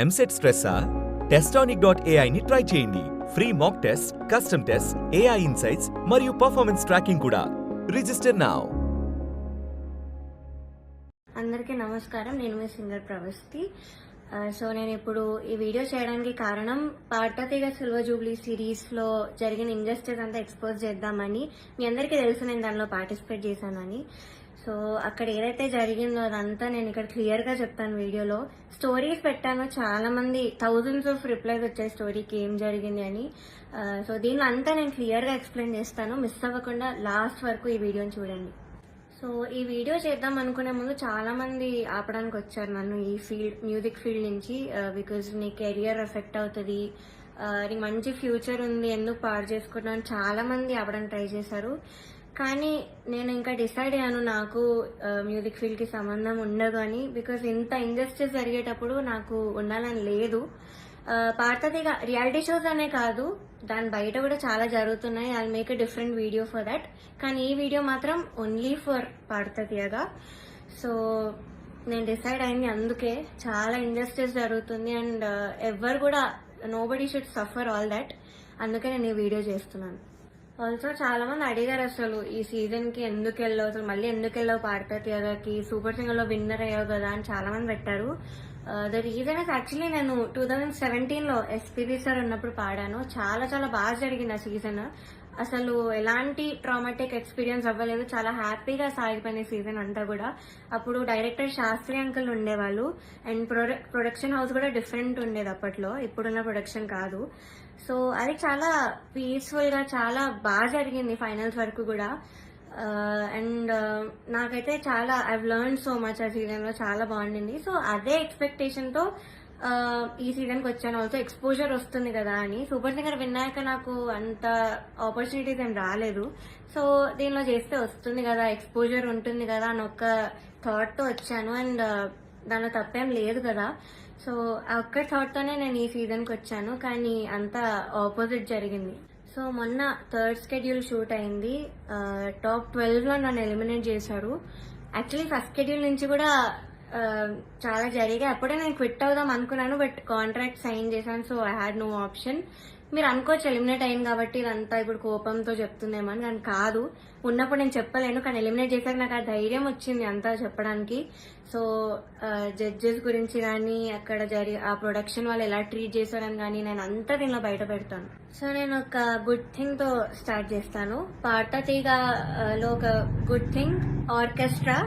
ఎంసెట్ స్ట్రెస్సా? టెస్టానిక్.ai ని ట్రై చేయండి. Free mock test, custom test, AI insights మరియు పర్ఫార్మెన్స్ ట్రాకింగ్ కూడా. Register now. అందరికీ నమస్కారం. నేను మీ సింగర్ ప్రవస్తి. సో నేను ఇప్పుడు ఈ వీడియో చేయడానికి కారణం పార్థతీగ సిల్వర్ జూబ్లీ సిరీస్లో జరిగిన ఇంజస్టిస్ అంతా ఎక్స్పోజ్ చేద్దామని. మీ అందరికీ తెలుసు నేను దానిలో పార్టిసిపేట్ చేశానని. సో అక్కడ ఏదైతే జరిగిందో అదంతా నేను ఇక్కడ క్లియర్గా చెప్తాను వీడియోలో. స్టోరీస్ పెట్టాను, చాలా మంది థౌజండ్స్ ఆఫ్ రిప్లైస్ వచ్చాయి స్టోరీకి ఏం జరిగింది అని. సో దీనిలో అంతా నేను క్లియర్గా ఎక్స్ప్లెయిన్ చేస్తాను. మిస్ అవ్వకుండా లాస్ట్ వరకు ఈ వీడియోని చూడండి. సో ఈ వీడియో చేద్దాం అనుకునే ముందు చాలా మంది ఆపడానికి వచ్చారు నన్ను ఈ ఫీల్డ్, మ్యూజిక్ ఫీల్డ్ నుంచి. బికాజ్ నీ కెరియర్ ఎఫెక్ట్ అవుతుంది, నీకు మంచి ఫ్యూచర్ ఉంది, ఎందుకు పాడు చేసుకుంటున్నాను చాలా మంది ఆపడానికి ట్రై చేశారు. కానీ నేను ఇంకా డిసైడ్ అయ్యాను నాకు మ్యూజిక్ ఫీల్డ్కి సంబంధం ఉండదు అని. బికాజ్ ఇంత ఇండస్ట్రీస్ జరిగేటప్పుడు నాకు ఉండాలని లేదు. పార్థతీగ రియాలిటీ షోస్ అనే కాదు, దాని బయట కూడా చాలా జరుగుతున్నాయి. I make a different video for that. కానీ ఈ వీడియో మాత్రం ఓన్లీ ఫర్ పార్థతీగ. సో నేను డిసైడ్ అయింది అందుకే. చాలా ఇండస్ట్రీస్ జరుగుతుంది అండ్ ఎవరు కూడా nobody should suffer all that. అందుకే నేను ఈ వీడియో చేస్తున్నాను. ఆల్సో చాలా మంది అడిగారు అసలు ఈ సీజన్ కి ఎందుకు వెళ్ళావు, అసలు మళ్ళీ ఎందుకు వెళ్ళావు పార్థతీగకి, సూపర్ సింగర్ లో విన్నర్ అయ్యావు కదా అని చాలా మంది పెట్టారు. ద రీజన్ ఇస్ యాక్చువల్లీ నేను 2017లో ఎస్పీబీ సార్ ఉన్నప్పుడు పాడాను. చాలా చాలా బాగా జరిగింది ఆ సీజన్. అసలు ఎలాంటి ట్రామాటిక్ ఎక్స్పీరియన్స్ అవ్వలేదు, చాలా హ్యాపీగా సాగిపోయిన సీజన్ అంతా కూడా. అప్పుడు డైరెక్టర్ శాస్త్రి అంకుల్ ఉండేవాళ్ళు అండ్ ప్రొడక్షన్ హౌస్ కూడా డిఫరెంట్ ఉండేది అప్పట్లో, ఇప్పుడున్న ప్రొడక్షన్ కాదు. సో అది చాలా పీస్ఫుల్ గా చాలా బాగా జరిగింది ఫైనల్స్ వరకు కూడా. అండ్ నాకైతే చాలా ఐవ్ లెర్న్ సో మచ్ ఆ సీజన్ లో, చాలా బాగుండింది. సో అదే ఎక్స్పెక్టేషన్ తో ఈ సీజన్కి వచ్చాను. ఆల్సో ఎక్స్పోజర్ వస్తుంది కదా అని. సూపర్ సింగర్ విన్నాక నాకు అంత ఆపర్చునిటీస్ ఏం రాలేదు. సో దీనిలో చేస్తే వస్తుంది కదా, ఎక్స్పోజర్ ఉంటుంది కదా అని ఒక థాట్ తో వచ్చాను. అండ్ దానిలో తప్పేం లేదు కదా. సో ఆ ఒక్క థాట్ తోనే నేను ఈ సీజన్కి వచ్చాను. కానీ అంత ఆపోజిట్ జరిగింది. సో మొన్న థర్డ్ స్కెడ్యూల్ షూట్ అయింది. టాప్ 12లో నన్ను ఎలిమినేట్ చేశారు. యాక్చువల్లీ ఫస్ట్ స్కెడ్యూల్ నుంచి కూడా చాలా జరిగాయి. అప్పుడే నేను క్విట్ అవుదాం అనుకున్నాను, బట్ కాంట్రాక్ట్ సైన్ చేశాను. So I had no option. మీరు అనుకోవచ్చు ఎలిమినేట్ అయింది కాబట్టి ఇదంతా ఇప్పుడు కోపంతో చెప్తుందేమో అని, కానీ కాదు. ఉన్నప్పుడు నేను చెప్పలేను, కానీ ఎలిమినేట్ చేశాక నాకు ఆ ధైర్యం వచ్చింది అంతా చెప్పడానికి. సో జడ్జెస్ గురించి కానీ అక్కడ ఆ ప్రొడక్షన్ వాళ్ళు ఎలా ట్రీట్ చేశారని కానీ నేను అంతా దీనిలో బయట పెడతాను. సో నేను ఒక గుడ్ థింగ్ తో స్టార్ట్ చేస్తాను. పార్థతీగలో ఒక good thing orchestra.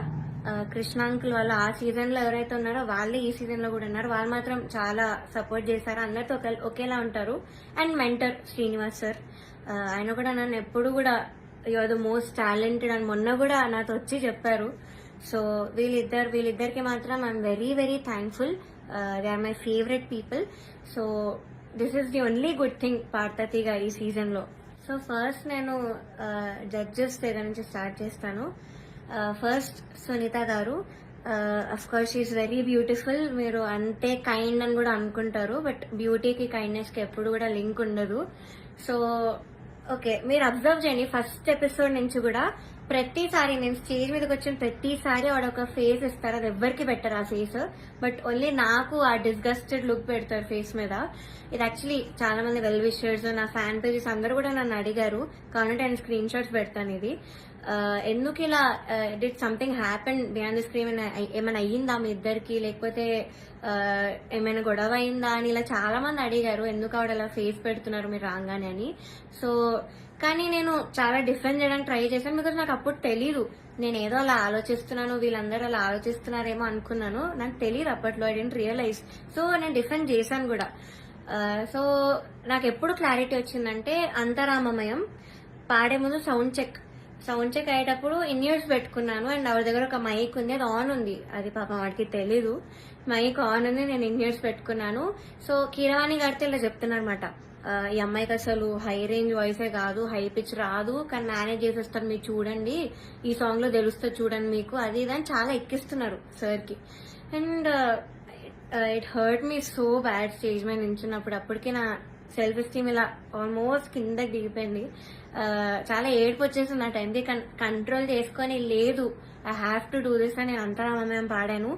Krishna uncle వాళ్ళు ఆ సీజన్ లో ఎవరైతే ఉన్నారో వాళ్ళే ఈ సీజన్ లో కూడా ఉన్నారు. వాళ్ళు మాత్రం చాలా సపోర్ట్ చేశారు, అందరితో ఒకేలా ఉంటారు. అండ్ మెంటర్ శ్రీనివాస్ సార్, ఆయన కూడా నన్ను ఎప్పుడు కూడా you are the most talented అని మొన్న కూడా నాతో వచ్చి చెప్పారు. సో వీళ్ళిద్దరికి మాత్రం I'm very very thankful. They are my favourite people. So this is the only good thing పార్థతీగ ఈ సీజన్ లో. సో ఫస్ట్ నేను జడ్జెస్ దగ్గర నుంచి స్టార్ట్ చేస్తాను. ఫస్ట్ సునీత గారు. Of course she is very beautiful. మీరు అంతే కైండ్ అని కూడా అనుకుంటారు, బట్ బ్యూటీకి కైండ్నెస్ కి ఎప్పుడు కూడా లింక్ ఉండదు. సో ఓకే, మీరు అబ్జర్వ్ చేయండి ఫస్ట్ ఎపిసోడ్ నుంచి కూడా ప్రతిసారి నేను స్టేజ్ మీదకి వచ్చిన ప్రతిసారి వాడు ఒక ఫేస్ ఇస్తారు. అది ఎవ్వరికి పెట్టరు ఆ ఫేస్, బట్ ఓన్లీ నాకు ఆ డిస్గస్టెడ్ లుక్ పెడతారు ఫేస్ మీద. ఇది యాక్చువల్లీ చాలా మంది వెల్ విషర్స్, నా ఫ్యాన్ పేజెస్ అందరూ కూడా నన్ను అడిగారు. కావాలంటే నేను స్క్రీన్ షాట్స్ పెడతాను. ఇది ఎందుకు ఇలా, did something happen behind the screen, ఏమైనా అయ్యిందా మీ ఇద్దరికి, లేకపోతే ఏమైనా గొడవ అయిందా అని ఇలా చాలా మంది అడిగారు. ఎందుకు ఆవిడ అలా ఫేస్ పెడుతున్నారు మీరు రాగానే అని. సో కానీ నేను చాలా డిఫెండ్ చేయడానికి ట్రై చేశాను. బికాజ్ నాకు అప్పుడు తెలీదు, నేను ఏదో అలా ఆలోచిస్తున్నాను, వీళ్ళందరూ అలా ఆలోచిస్తున్నారేమో అనుకున్నాను. నాకు తెలియదు అప్పట్లో, ఐ డెంట్ రియలైజ్. సో నేను డిఫెండ్ చేశాను కూడా. సో నాకు ఎప్పుడు క్లారిటీ వచ్చిందంటే అంతరామమయం పాడే ముందు సౌండ్ చెక్ అయ్యేటప్పుడు ఇన్ ఇయర్స్ పెట్టుకున్నాను. అండ్ ఆవిడ దగ్గర ఒక మైక్ ఉంది, అది ఆన్ ఉంది. అది పాపం వాడికి తెలీదు, మైక్ ఆన్ ఉంది, నేను ఇన్ ఇయర్స్ పెట్టుకున్నాను. సో కీరవాణి గారితో ఇలా చెప్తున్నారన్నమాట, ఈ అమ్మాయికి అసలు హై రేంజ్ వాయిసే కాదు, హై పిచ్ రాదు, కానీ మేనేజ్ చేసేస్తారు, మీరు చూడండి, ఈ సాంగ్ లో తెలుస్తుంది చూడండి మీకు, అది ఇది అని చాలా ఎక్కిస్తున్నారు సార్ కి. And it hurt me so bad stage మీద నించున్నప్పుడు. అప్పటికి నా సెల్ఫ్ ఎస్టీమ్ ఇలా ఆల్మోస్ట్ కిందకి దిగిపోయింది. చాలా ఏడుపు వచ్చేసింది ఆ టైంకి. కంట్రోల్ చేసుకొని లేదు I have to do this అని నేను అంతరామమయం పాడాను.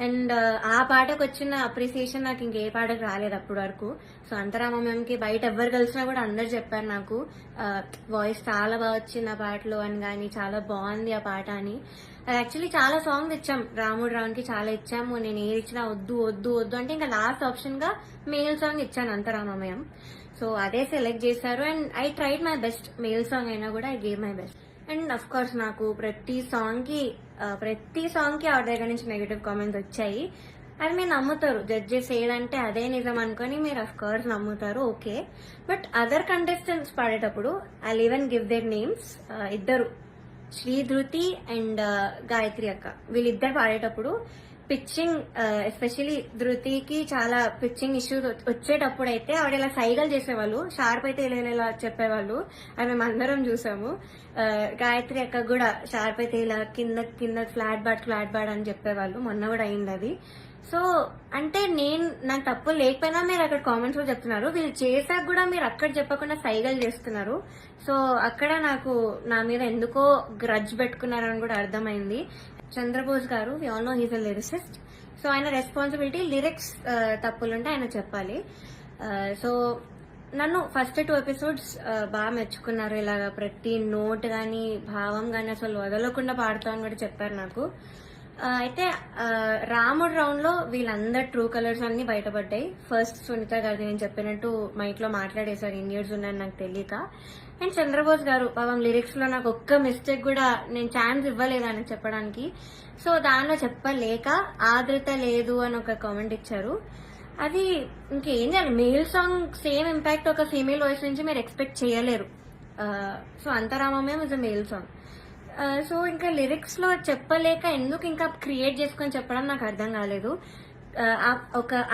అండ్ ఆ పాటకు వచ్చిన అప్రిసియేషన్ నాకు ఇంకే పాటకు రాలేదు అప్పటి వరకు. సో అంతరామమయంకి బయట ఎవరు కలిసినా కూడా అందరు చెప్పారు నాకు వాయిస్ చాలా బాగా వచ్చింది ఆ పాటలో అని, కానీ చాలా బాగుంది ఆ పాట అని. అది యాక్చువల్లీ చాలా సాంగ్స్ ఇచ్చాం రాముడు రావుకి, చాలా ఇచ్చాము. నేను ఏది ఇచ్చినా వద్దు వద్దు వద్దు అంటే ఇంకా లాస్ట్ ఆప్షన్ గా మేల్ సాంగ్ ఇచ్చాను అంతరామమయం. సో అదే సెలెక్ట్ చేశారు and I tried my best. Male song అయినా కూడా I gave my best. And of course నాకు ప్రతి సాంగ్ కి ఆవిడ దగ్గర నుంచి నెగటివ్ కామెంట్స్ వచ్చాయి. అది మీరు నమ్ముతారు, జడ్జెస్ ఏదంటే అదే నిజం అనుకుని మీరు అఫ్ కోర్స్ నమ్ముతారు, ఓకే. బట్ అదర్ కంటెస్టెంట్స్ పాడేటప్పుడు I even give their names. ఇద్దరు, శ్రీ ధృతి అండ్ గాయత్రి అక్క, వీళ్ళిద్దరు పాడేటప్పుడు పిచ్చింగ్, ఎస్పెషలీ ధృతికి చాలా పిచ్చింగ్ ఇష్యూస్ వచ్చేటప్పుడు అయితే ఆవిడ ఇలా సైగలు చేసేవాళ్ళు, షార్ప్ అయితే ఇలా చెప్పేవాళ్ళు. అది మేము అందరం చూసాము. గాయత్రి అక్క కూడా షార్ప్ అయితే ఇలా కింద ఫ్లాట్ బాడ్ అని చెప్పేవాళ్ళు. మొన్న కూడా అయింది అది. సో అంటే నాకు తప్పు లేకపోయినా మీరు అక్కడ కామెంట్స్ లో చెప్తున్నారు, వీళ్ళు చేశాక కూడా మీరు అక్కడ చెప్పకుండా సైగలు చేస్తున్నారు. సో అక్కడ నాకు నా మీద ఎందుకో గ్రడ్జ్ పెట్టుకున్నారని కూడా అర్థమైంది. చంద్రబోస్ గారు, we all know he's a lyricist. So ఆయన రెస్పాన్సిబిలిటీ, లిరిక్స్ తప్పులుంటే ఆయన చెప్పాలి. సో నన్ను ఫస్ట్ 2 ఎపిసోడ్స్ బాగా మెచ్చుకున్నారు. ఇలాగా ప్రతి నోట్ గానీ భావం గానీ అసలు వదలకుండా పాడుతామని కూడా చెప్పారు నాకు. అయితే రాముడు రౌండ్ లో వీళ్ళందరు ట్రూ కలర్స్ అన్ని బయటపడ్డాయి. ఫస్ట్ సునీత గారు నేను చెప్పినట్టు మైక్ లో మాట్లాడేశారు, ఇన్ని ఇయర్స్ ఉన్నాయని నాకు తెలియక. అండ్ చంద్రబోస్ గారు పాపం లిరిక్స్ లో నాకు ఒక్క మిస్టేక్ కూడా నేను ఛాన్స్ ఇవ్వలేదు ఆయన చెప్పడానికి. సో దానిలో చెప్పలేక ఆదృత లేదు అని ఒక కామెంట్ ఇచ్చారు. అది ఇంకేం చేయాలి, మేల్ సాంగ్ సేమ్ ఇంపాక్ట్ ఒక ఫీమేల్ వాయిస్ నుంచి మీరు ఎక్స్పెక్ట్ చేయలేరు. సో అంతరామమయం is a male song. So ఇంకా లిరిక్స్ లో చెప్పలేక ఎందుకు ఇంకా క్రియేట్ చేసుకొని చెప్పడం నాకు అర్థం కాలేదు.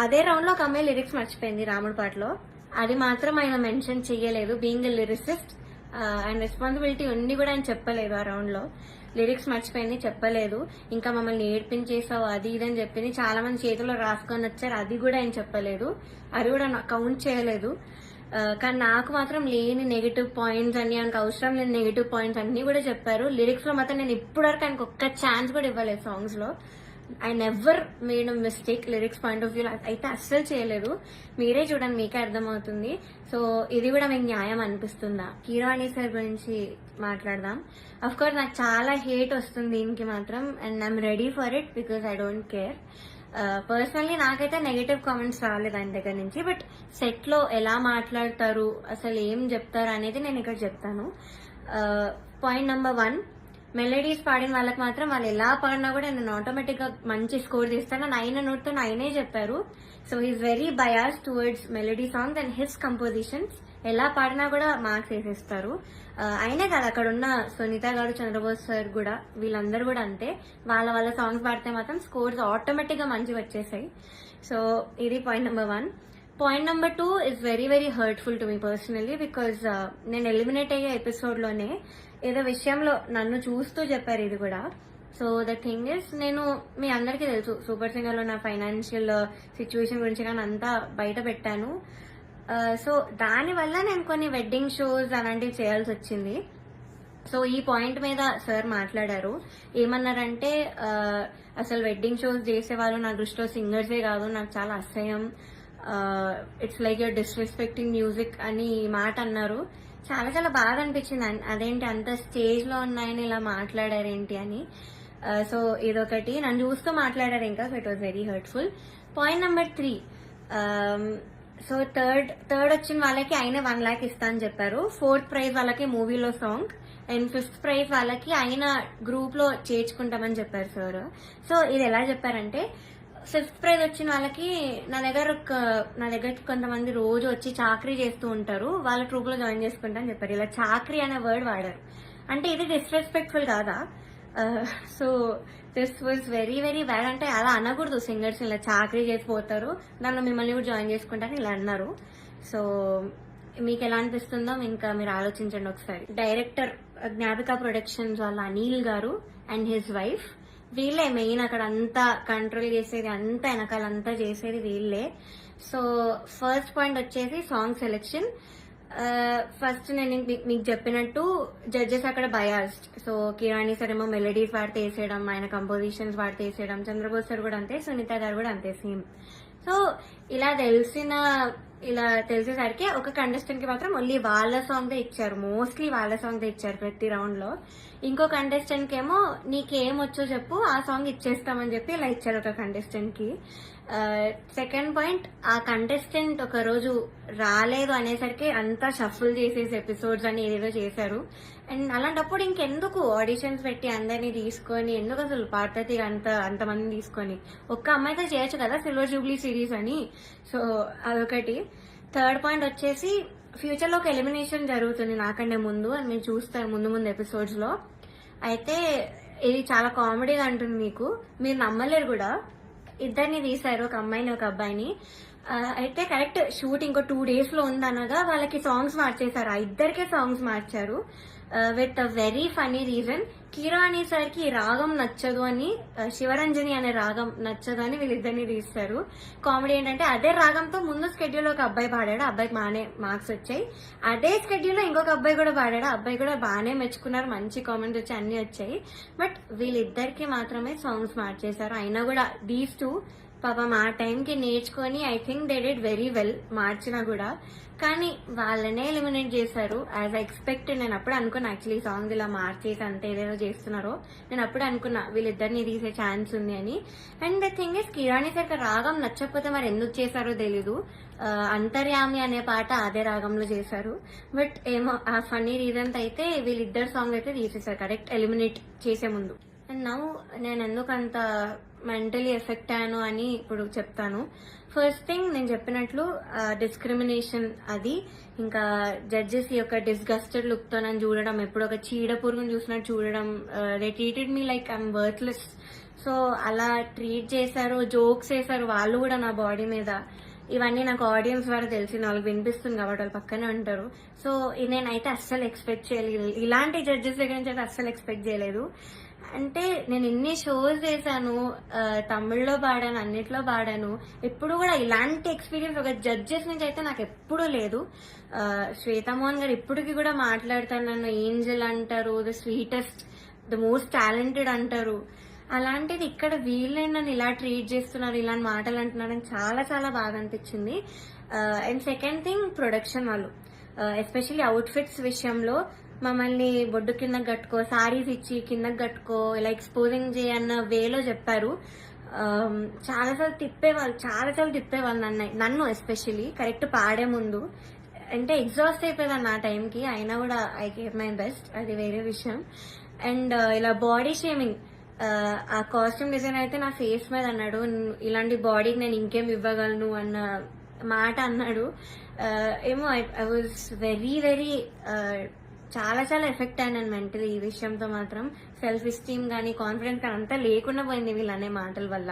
అదే రౌండ్ లో ఒక అమ్మాయి లిరిక్స్ మర్చిపోయింది రాముడి పాటలో, అది మాత్రం ఆయన మెన్షన్ చెయ్యలేదు. బీయింగ్ ఎ లిరిసిస్ట్ ఆయన రెస్పాన్సిబిలిటీ ఉంది కూడా ఆయన చెప్పలేదు. ఆ రౌండ్ లో లిరిక్స్ మర్చిపోయింది, చెప్పలేదు. ఇంకా మమ్మల్ని ఏడ్పించేసావు అది ఇదని చెప్పింది. చాలా మంది చేతిలో రాసుకొని వచ్చారు, అది కూడా ఆయన చెప్పలేదు, అది కూడా కౌంట్ చేయలేదు. కానీ నాకు మాత్రం లేని నెగిటివ్ పాయింట్స్ అన్ని, ఆయనకు అవసరం లేని నెగిటివ్ పాయింట్స్ అన్ని కూడా చెప్పారు. లిరిక్స్ లో మాత్రం నేను ఇప్పటివరకు ఆయనకు ఒక్క ఛాన్స్ కూడా ఇవ్వలేదు సాంగ్స్ లో. I never made a mistake lyrics point of view అయితే అస్సలు చేయలేదు. మీరే చూడండి, మీకే అర్థమవుతుంది. సో ఇది కూడా మీకు న్యాయం అనిపిస్తుందా? కీరవాణి సార్ గురించి మాట్లాడదాం. అఫ్ కోర్స్ నాకు చాలా హేట్ వస్తుంది దీనికి మాత్రం, and I'm ready for it because I don't care. Personally నాకైతే నెగటివ్ కామెంట్స్ రాలేదు ఆయన దగ్గర నుంచి. బట్ సెట్ లో ఎలా మాట్లాడతారు, అసలు ఏం చెప్తారు అనేది నేను ఇక్కడ చెప్తాను. పాయింట్ నెంబర్ 1, మెలడీస్ పాడిన వాళ్ళకి మాత్రం వాళ్ళు ఎలా పాడినా కూడా నేను ఆటోమేటిక్ గా మంచి స్కోర్ చేస్తాను అని ఆయన నోట్తో ఆయనే చెప్పారు. So he's very bias towards melody songs and his compositions. ఎలా పాడినా కూడా మార్క్స్ వేసేస్తారు. అయినే కాదు, అక్కడ ఉన్న సునీత గారు, చంద్రబోస్ సార్ కూడా, వీళ్ళందరూ కూడా అంతే. వాళ్ళ సాంగ్స్ పాడితే మాత్రం స్కోర్స్ ఆటోమేటిక్ గా మంచిగా వచ్చేసాయి. సో ఇది point number 1. Point number 2 is very very hurtful to me personally because నేను ఎలిమినేట్ అయ్యే ఎపిసోడ్ లోనే ఏదో విషయంలో నన్ను చూస్తూ చెప్పారు ఇది కూడా. సో ద థింగ్ ఇస్, నేను మీ అందరికీ తెలుసు సూపర్ సింగర్ లో నా ఫైనాన్షియల్ సిచ్యువేషన్ గురించి కానీ అంతా బయట పెట్టాను. సో దానివల్ల నేను కొన్ని వెడ్డింగ్ షోస్ అలాంటివి చేయాల్సి వచ్చింది. సో ఈ పాయింట్ మీద సార్ మాట్లాడారు. ఏమన్నారంటే అసలు వెడ్డింగ్ షోస్ చేసేవాళ్ళు నా దృష్టిలో సింగర్సే కాదు, నాకు చాలా అసహ్యం, it's like you're disrespecting music అని ఈ మాట అన్నారు. చాలా చాలా బాధ అనిపించింది. అదేంటి అంత స్టేజ్ లో ఉన్నాయని ఇలా మాట్లాడారేంటి అని. సో ఇదొకటి, నన్ను చూస్తూ మాట్లాడారు ఇంకా. So it was very hurtful. Point number 3, so third వచ్చిన వాళ్ళకి ఆయన 1 lakh ఇస్తా అని చెప్పారు. 4th ప్రైజ్ వాళ్ళకి మూవీలో సాంగ్, అండ్ 5th ప్రైజ్ వాళ్ళకి ఆయన గ్రూప్ లో చేర్చుకుంటామని చెప్పారు సార్. సో ఇది ఎలా చెప్పారంటే, 5th ప్రైజ్ వచ్చిన వాళ్ళకి నా దగ్గరకి కొంతమంది రోజు వచ్చి చాకరీ చేస్తూ ఉంటారు, వాళ్ళ ట్రూప్ లో జాయిన్ చేసుకుంటా అని చెప్పారు. ఇలా చాకరీ అనే వర్డ్ వాడారు. అంటే ఇది డిస్రెస్పెక్ట్ఫుల్ కాదా? So this was very very bad. అంటే అలా అనకూడదు, సింగర్స్ ఇలా చాకరీ చేసిపోతారు, దానిలో మిమ్మల్ని కూడా జాయిన్ చేసుకుంటారని ఇలా అన్నారు. సో మీకు ఎలా అనిపిస్తుందో ఇంకా మీరు ఆలోచించండి ఒకసారి. డైరెక్టర్ జ్ఞాపిక ప్రొడక్షన్స్ వాళ్ళ అనిల్ గారు అండ్ హిజ్ వైఫ్, వీళ్ళే మెయిన్ అక్కడ అంతా కంట్రోల్ చేసేది, అంతా వెనకాలంతా చేసేది వీళ్ళే. సో ఫస్ట్ పాయింట్ వచ్చేసి సాంగ్ సెలెక్షన్. ఫస్ట్ నేను మీకు చెప్పినట్టు జడ్జెస్ అక్కడ బయాస్డ్. సో కిరాణి సార్ ఏమో మెలడీస్ వాడితే వేసేయడం, ఆయన కంపోజిషన్స్ వాడితే వేసేయడం, చంద్రబోస్ సార్ కూడా అంతే, సునీత గారు కూడా అంతే సేమ్. సో ఇలా తెలిసేసరికి ఒక కంటెస్టెంట్ కి మాత్రం ఓన్లీ వాళ్ళ సాంగ్ దే ఇచ్చారు, మోస్ట్లీ వాళ్ళ సాంగ్ దే ఇచ్చారు ప్రతి రౌండ్ లో. ఇంకో కంటెస్టెంట్ కి ఏమో నీకేం వచ్చో చెప్పు ఆ సాంగ్ ఇచ్చేస్తామని చెప్పి ఇలా ఇచ్చారు ఒక కంటెస్టెంట్ కి. సెకండ్ పాయింట్, ఆ కంటెస్టెంట్ ఒక రోజు రాలేదు అనేసరికి అంతా షఫుల్ చేసేసి ఎపిసోడ్స్ అని ఏదేదో చేశారు. అండ్ అలాంటప్పుడు ఇంకెందుకు ఆడిషన్స్ పెట్టి అందరినీ తీసుకొని, ఎందుకు అసలు పార్వతి అంతమందిని తీసుకొని ఒక్క అమ్మాయితో చేయొచ్చు కదా సిల్వర్ జూబ్లీ సిరీస్ అని. సో అదొకటి. థర్డ్ పాయింట్ వచ్చేసి ఫ్యూచర్ లో ఒక ఎలిమినేషన్ జరుగుతుంది నాకంటే ముందు, అని మీరు చూస్తారు ముందు ఎపిసోడ్స్ లో. అయితే ఇది చాలా కామెడీగా అంటుంది మీకు, మీరు నమ్మలేరు కూడా. ఇద్దరిని తీశారు, ఒక అమ్మాయిని ఒక అబ్బాయిని. అయితే కరెక్ట్ షూట్ ఇంకో 2 days లో ఉందనగా వాళ్ళకి సాంగ్స్ మార్చేశారు, ఆ ఇద్దరికే సాంగ్స్ మార్చారు with a very funny reason. Keeravani sir కి రాగం నచ్చదు అని, శివరంజని అనే రాగం నచ్చదు అని వీళ్ళిద్దరిని తీస్తారు. కామెడీ ఏంటంటే అదే రాగంతో ముందు స్కెడ్యూల్ ఒక అబ్బాయి పాడాడు, అబ్బాయికి బాగానే మార్క్స్ వచ్చాయి. అదే స్కెడ్యూల్ లో ఇంకొక అబ్బాయి కూడా పాడాడు, అబ్బాయి కూడా బాగానే మెచ్చుకున్నారు, మంచి కామెంట్స్ వచ్చి అన్ని వచ్చాయి. బట్ వీళ్ళిద్దరికి మాత్రమే సాంగ్స్ మార్చేశారు. అయినా కూడా దీస్ టూ పాపం ఆ టైంకి నేర్చుకొని I think they did very well మార్చినా కూడా. కానీ వాళ్ళనే ఎలిమినేట్ చేశారు యాజ్ ఐ ఎక్స్పెక్ట్. నేను అప్పుడు అనుకున్నా యాక్చువల్లీ సాంగ్ ఇలా మార్చేసి అంత ఏదేదో చేస్తున్నారో, నేను అప్పుడు అనుకున్నా వీళ్ళిద్దరిని తీసే ఛాన్స్ ఉంది అని. And the thing is కిరాణి sir రాగం నచ్చకపోతే మరి ఎందుకు చేశారో తెలీదు. అంతర్యామి అనే పాట అదే రాగంలో చేశారు. బట్ ఏమో ఆ ఫన్నీ రీజన్స్ అయితే వీళ్ళిద్దరు సాంగ్ అయితే తీసేశారు కరెక్ట్ ఎలిమినేట్ చేసే ముందు. అండ్ నౌ నేను ఎందుకు అంత మెంటలీ ఎఫెక్ట్ అయ్యాను అని ఇప్పుడు చెప్తాను. ఫస్ట్ థింగ్, నేను చెప్పినట్లు డిస్క్రిమినేషన్ అది, ఇంకా జడ్జెస్ యొక్క డిస్గస్టెడ్ లుక్ తో నన్ను చూడడం, ఎప్పుడు ఒక చీడ పురుగును చూసినట్టు చూడడం. They treated me like I'm worthless. So అలా ట్రీట్ చేశారు, జోక్స్ వేశారు వాళ్ళు కూడా నా బాడీ మీద. ఇవన్నీ నాకు ఆడియన్స్ ద్వారా తెలిసింది, వాళ్ళకి వినిపిస్తుంది కాబట్టి వాళ్ళు పక్కనే ఉంటారు. సో నేనైతే అస్సలు ఎక్స్పెక్ట్ చేయలేదు, ఇలాంటి జడ్జెస్ దగ్గర నుంచి అయితే అస్సలు ఎక్స్పెక్ట్ చేయలేదు. అంటే నేను ఇన్ని షోస్ చేశాను, తమిళ్లో పాడాను, అన్నిట్లో పాడాను, ఎప్పుడు కూడా ఇలాంటి ఎక్స్పీరియన్స్ ఒక జడ్జెస్ నుంచి అయితే నాకు ఎప్పుడూ లేదు. శ్వేతామోహన్ గారు ఇప్పటికి కూడా మాట్లాడతారు, నన్ను ఏంజల్ అంటారు, the sweetest, the most talented అంటారు. అలాంటిది ఇక్కడ వీళ్ళే నన్ను ఇలా ట్రీట్ చేస్తున్నారు, ఇలాంటి మాటలు అంటున్నారని చాలా చాలా బాగా అనిపించింది. అండ్ సెకండ్ థింగ్, ప్రొడక్షన్ వాళ్ళు ఎస్పెషల్లీ అవుట్ఫిట్స్ విషయంలో మమ్మల్ని బొడ్డు కిందకి కట్టుకో, సారీస్ ఇచ్చి కిందకి కట్టుకో, ఇలా ఎక్స్పోజింగ్ చేయన్న వేలో చెప్పారు. చాలాసార్లు తిప్పేవాళ్ళు నన్ను ఎస్పెషల్లీ కరెక్ట్ పాడే ముందు. అంటే ఎగ్జాస్ట్ అయిపోయేదాన్ని ఆ టైంకి, అయినా కూడా ఐ గేవ్ మై బెస్ట్, అది వేరే విషయం. అండ్ ఇలా బాడీ షేమింగ్, ఆ కాస్ట్యూమ్ డిజైన్ అయితే నా ఫేస్ మీద అన్నాడు, ఇలాంటి బాడీకి నేను ఇంకేం ఇవ్వగలను అన్న మాట అన్నాడు. ఏమో ఐ వాజ్ వెరీ వెరీ చాలా చాలా ఎఫెక్ట్ అయినాను మెంటలీ ఈ విషయంతో మాత్రం. సెల్ఫ్ ఎస్టీమ్ కానీ కాన్ఫిడెన్స్ కానీ అంతా లేకుండా పోయింది వీళ్ళనే మాటల వల్ల.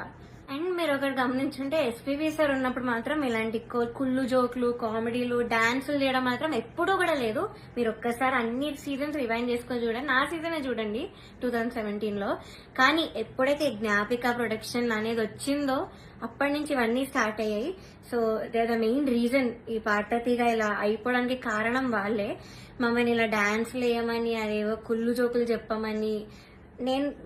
అండ్ మీరు ఒకటి గమనించుంటే ఎస్పీబీ సార్ ఉన్నప్పుడు మాత్రం ఇలాంటి కుళ్ళు జోకులు, కామెడీలు, డాన్సులు చేయడం మాత్రం ఎప్పుడూ కూడా లేదు. మీరు ఒక్కసారి అన్ని సీజన్స్ రివైండ్ చేసుకొని చూడండి, నా సీజనే చూడండి 2017లో. కానీ ఎప్పుడైతే జ్ఞాపిక ప్రొడక్షన్ అనేది వచ్చిందో అప్పటి నుంచి ఇవన్నీ స్టార్ట్ అయ్యాయి. So they the main reason ఈ పార్వతిగా ఇలా అయిపోవడానికి కారణం వాళ్ళే. మమ్మల్ని ఇలా డాన్స్లు వేయమని, అదేవో కుళ్ళు జోకులు చెప్పమని.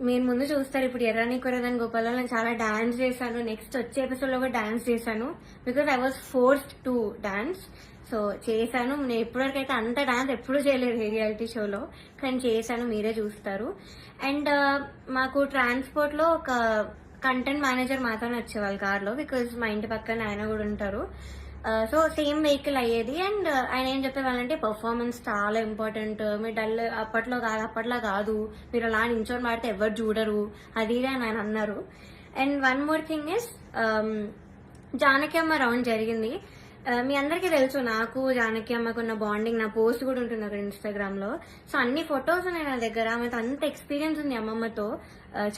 మీరు ముందు చూస్తారు ఇప్పుడు ఎర్రని కొరదని గోపాలలో నేను చాలా డాన్స్ చేశాను, నెక్స్ట్ వచ్చే ఎపిసోడ్ లో కూడా డాన్స్ చేశాను, because I was forced to dance. So చేశాను, నేను ఇప్పటివరకు అయితే అంత డాన్స్ ఎప్పుడూ చేయలేదు రియాలిటీ షోలో, కానీ చేశాను, మీరే చూస్తారు. అండ్ మాకు ట్రాన్స్పోర్ట్ లో ఒక కంటెంట్ మేనేజర్ మాత్రమే వచ్చేవాళ్ళు కార్లో, బికాజ్ మా ఇంటి పక్కన ఆయన కూడా ఉంటారు. సో సేమ్ వెహికల్ అయ్యేది. అండ్ ఆయన ఏం చెప్పేవాళ్ళంటే పర్ఫార్మెన్స్ చాలా ఇంపార్టెంట్, మీరు డల్ అప్పట్లో కాదు, మీరు అలా నించొని పాడితే ఎవరు చూడరు, అది అని ఆయన అన్నారు. And one more thing is, Janaki అమ్మ రౌండ్ జరిగింది. మీ అందరికీ తెలుసు నాకు జానకి అమ్మకున్న బాండింగ్, నా పోస్ట్ కూడా ఉంటుంది అక్కడ ఇన్స్టాగ్రామ్ లో. సో అన్ని ఫొటోస్ ఉన్నాయి నా దగ్గర, ఆమెతో అంత ఎక్స్పీరియన్స్ ఉంది అమ్మమ్మతో,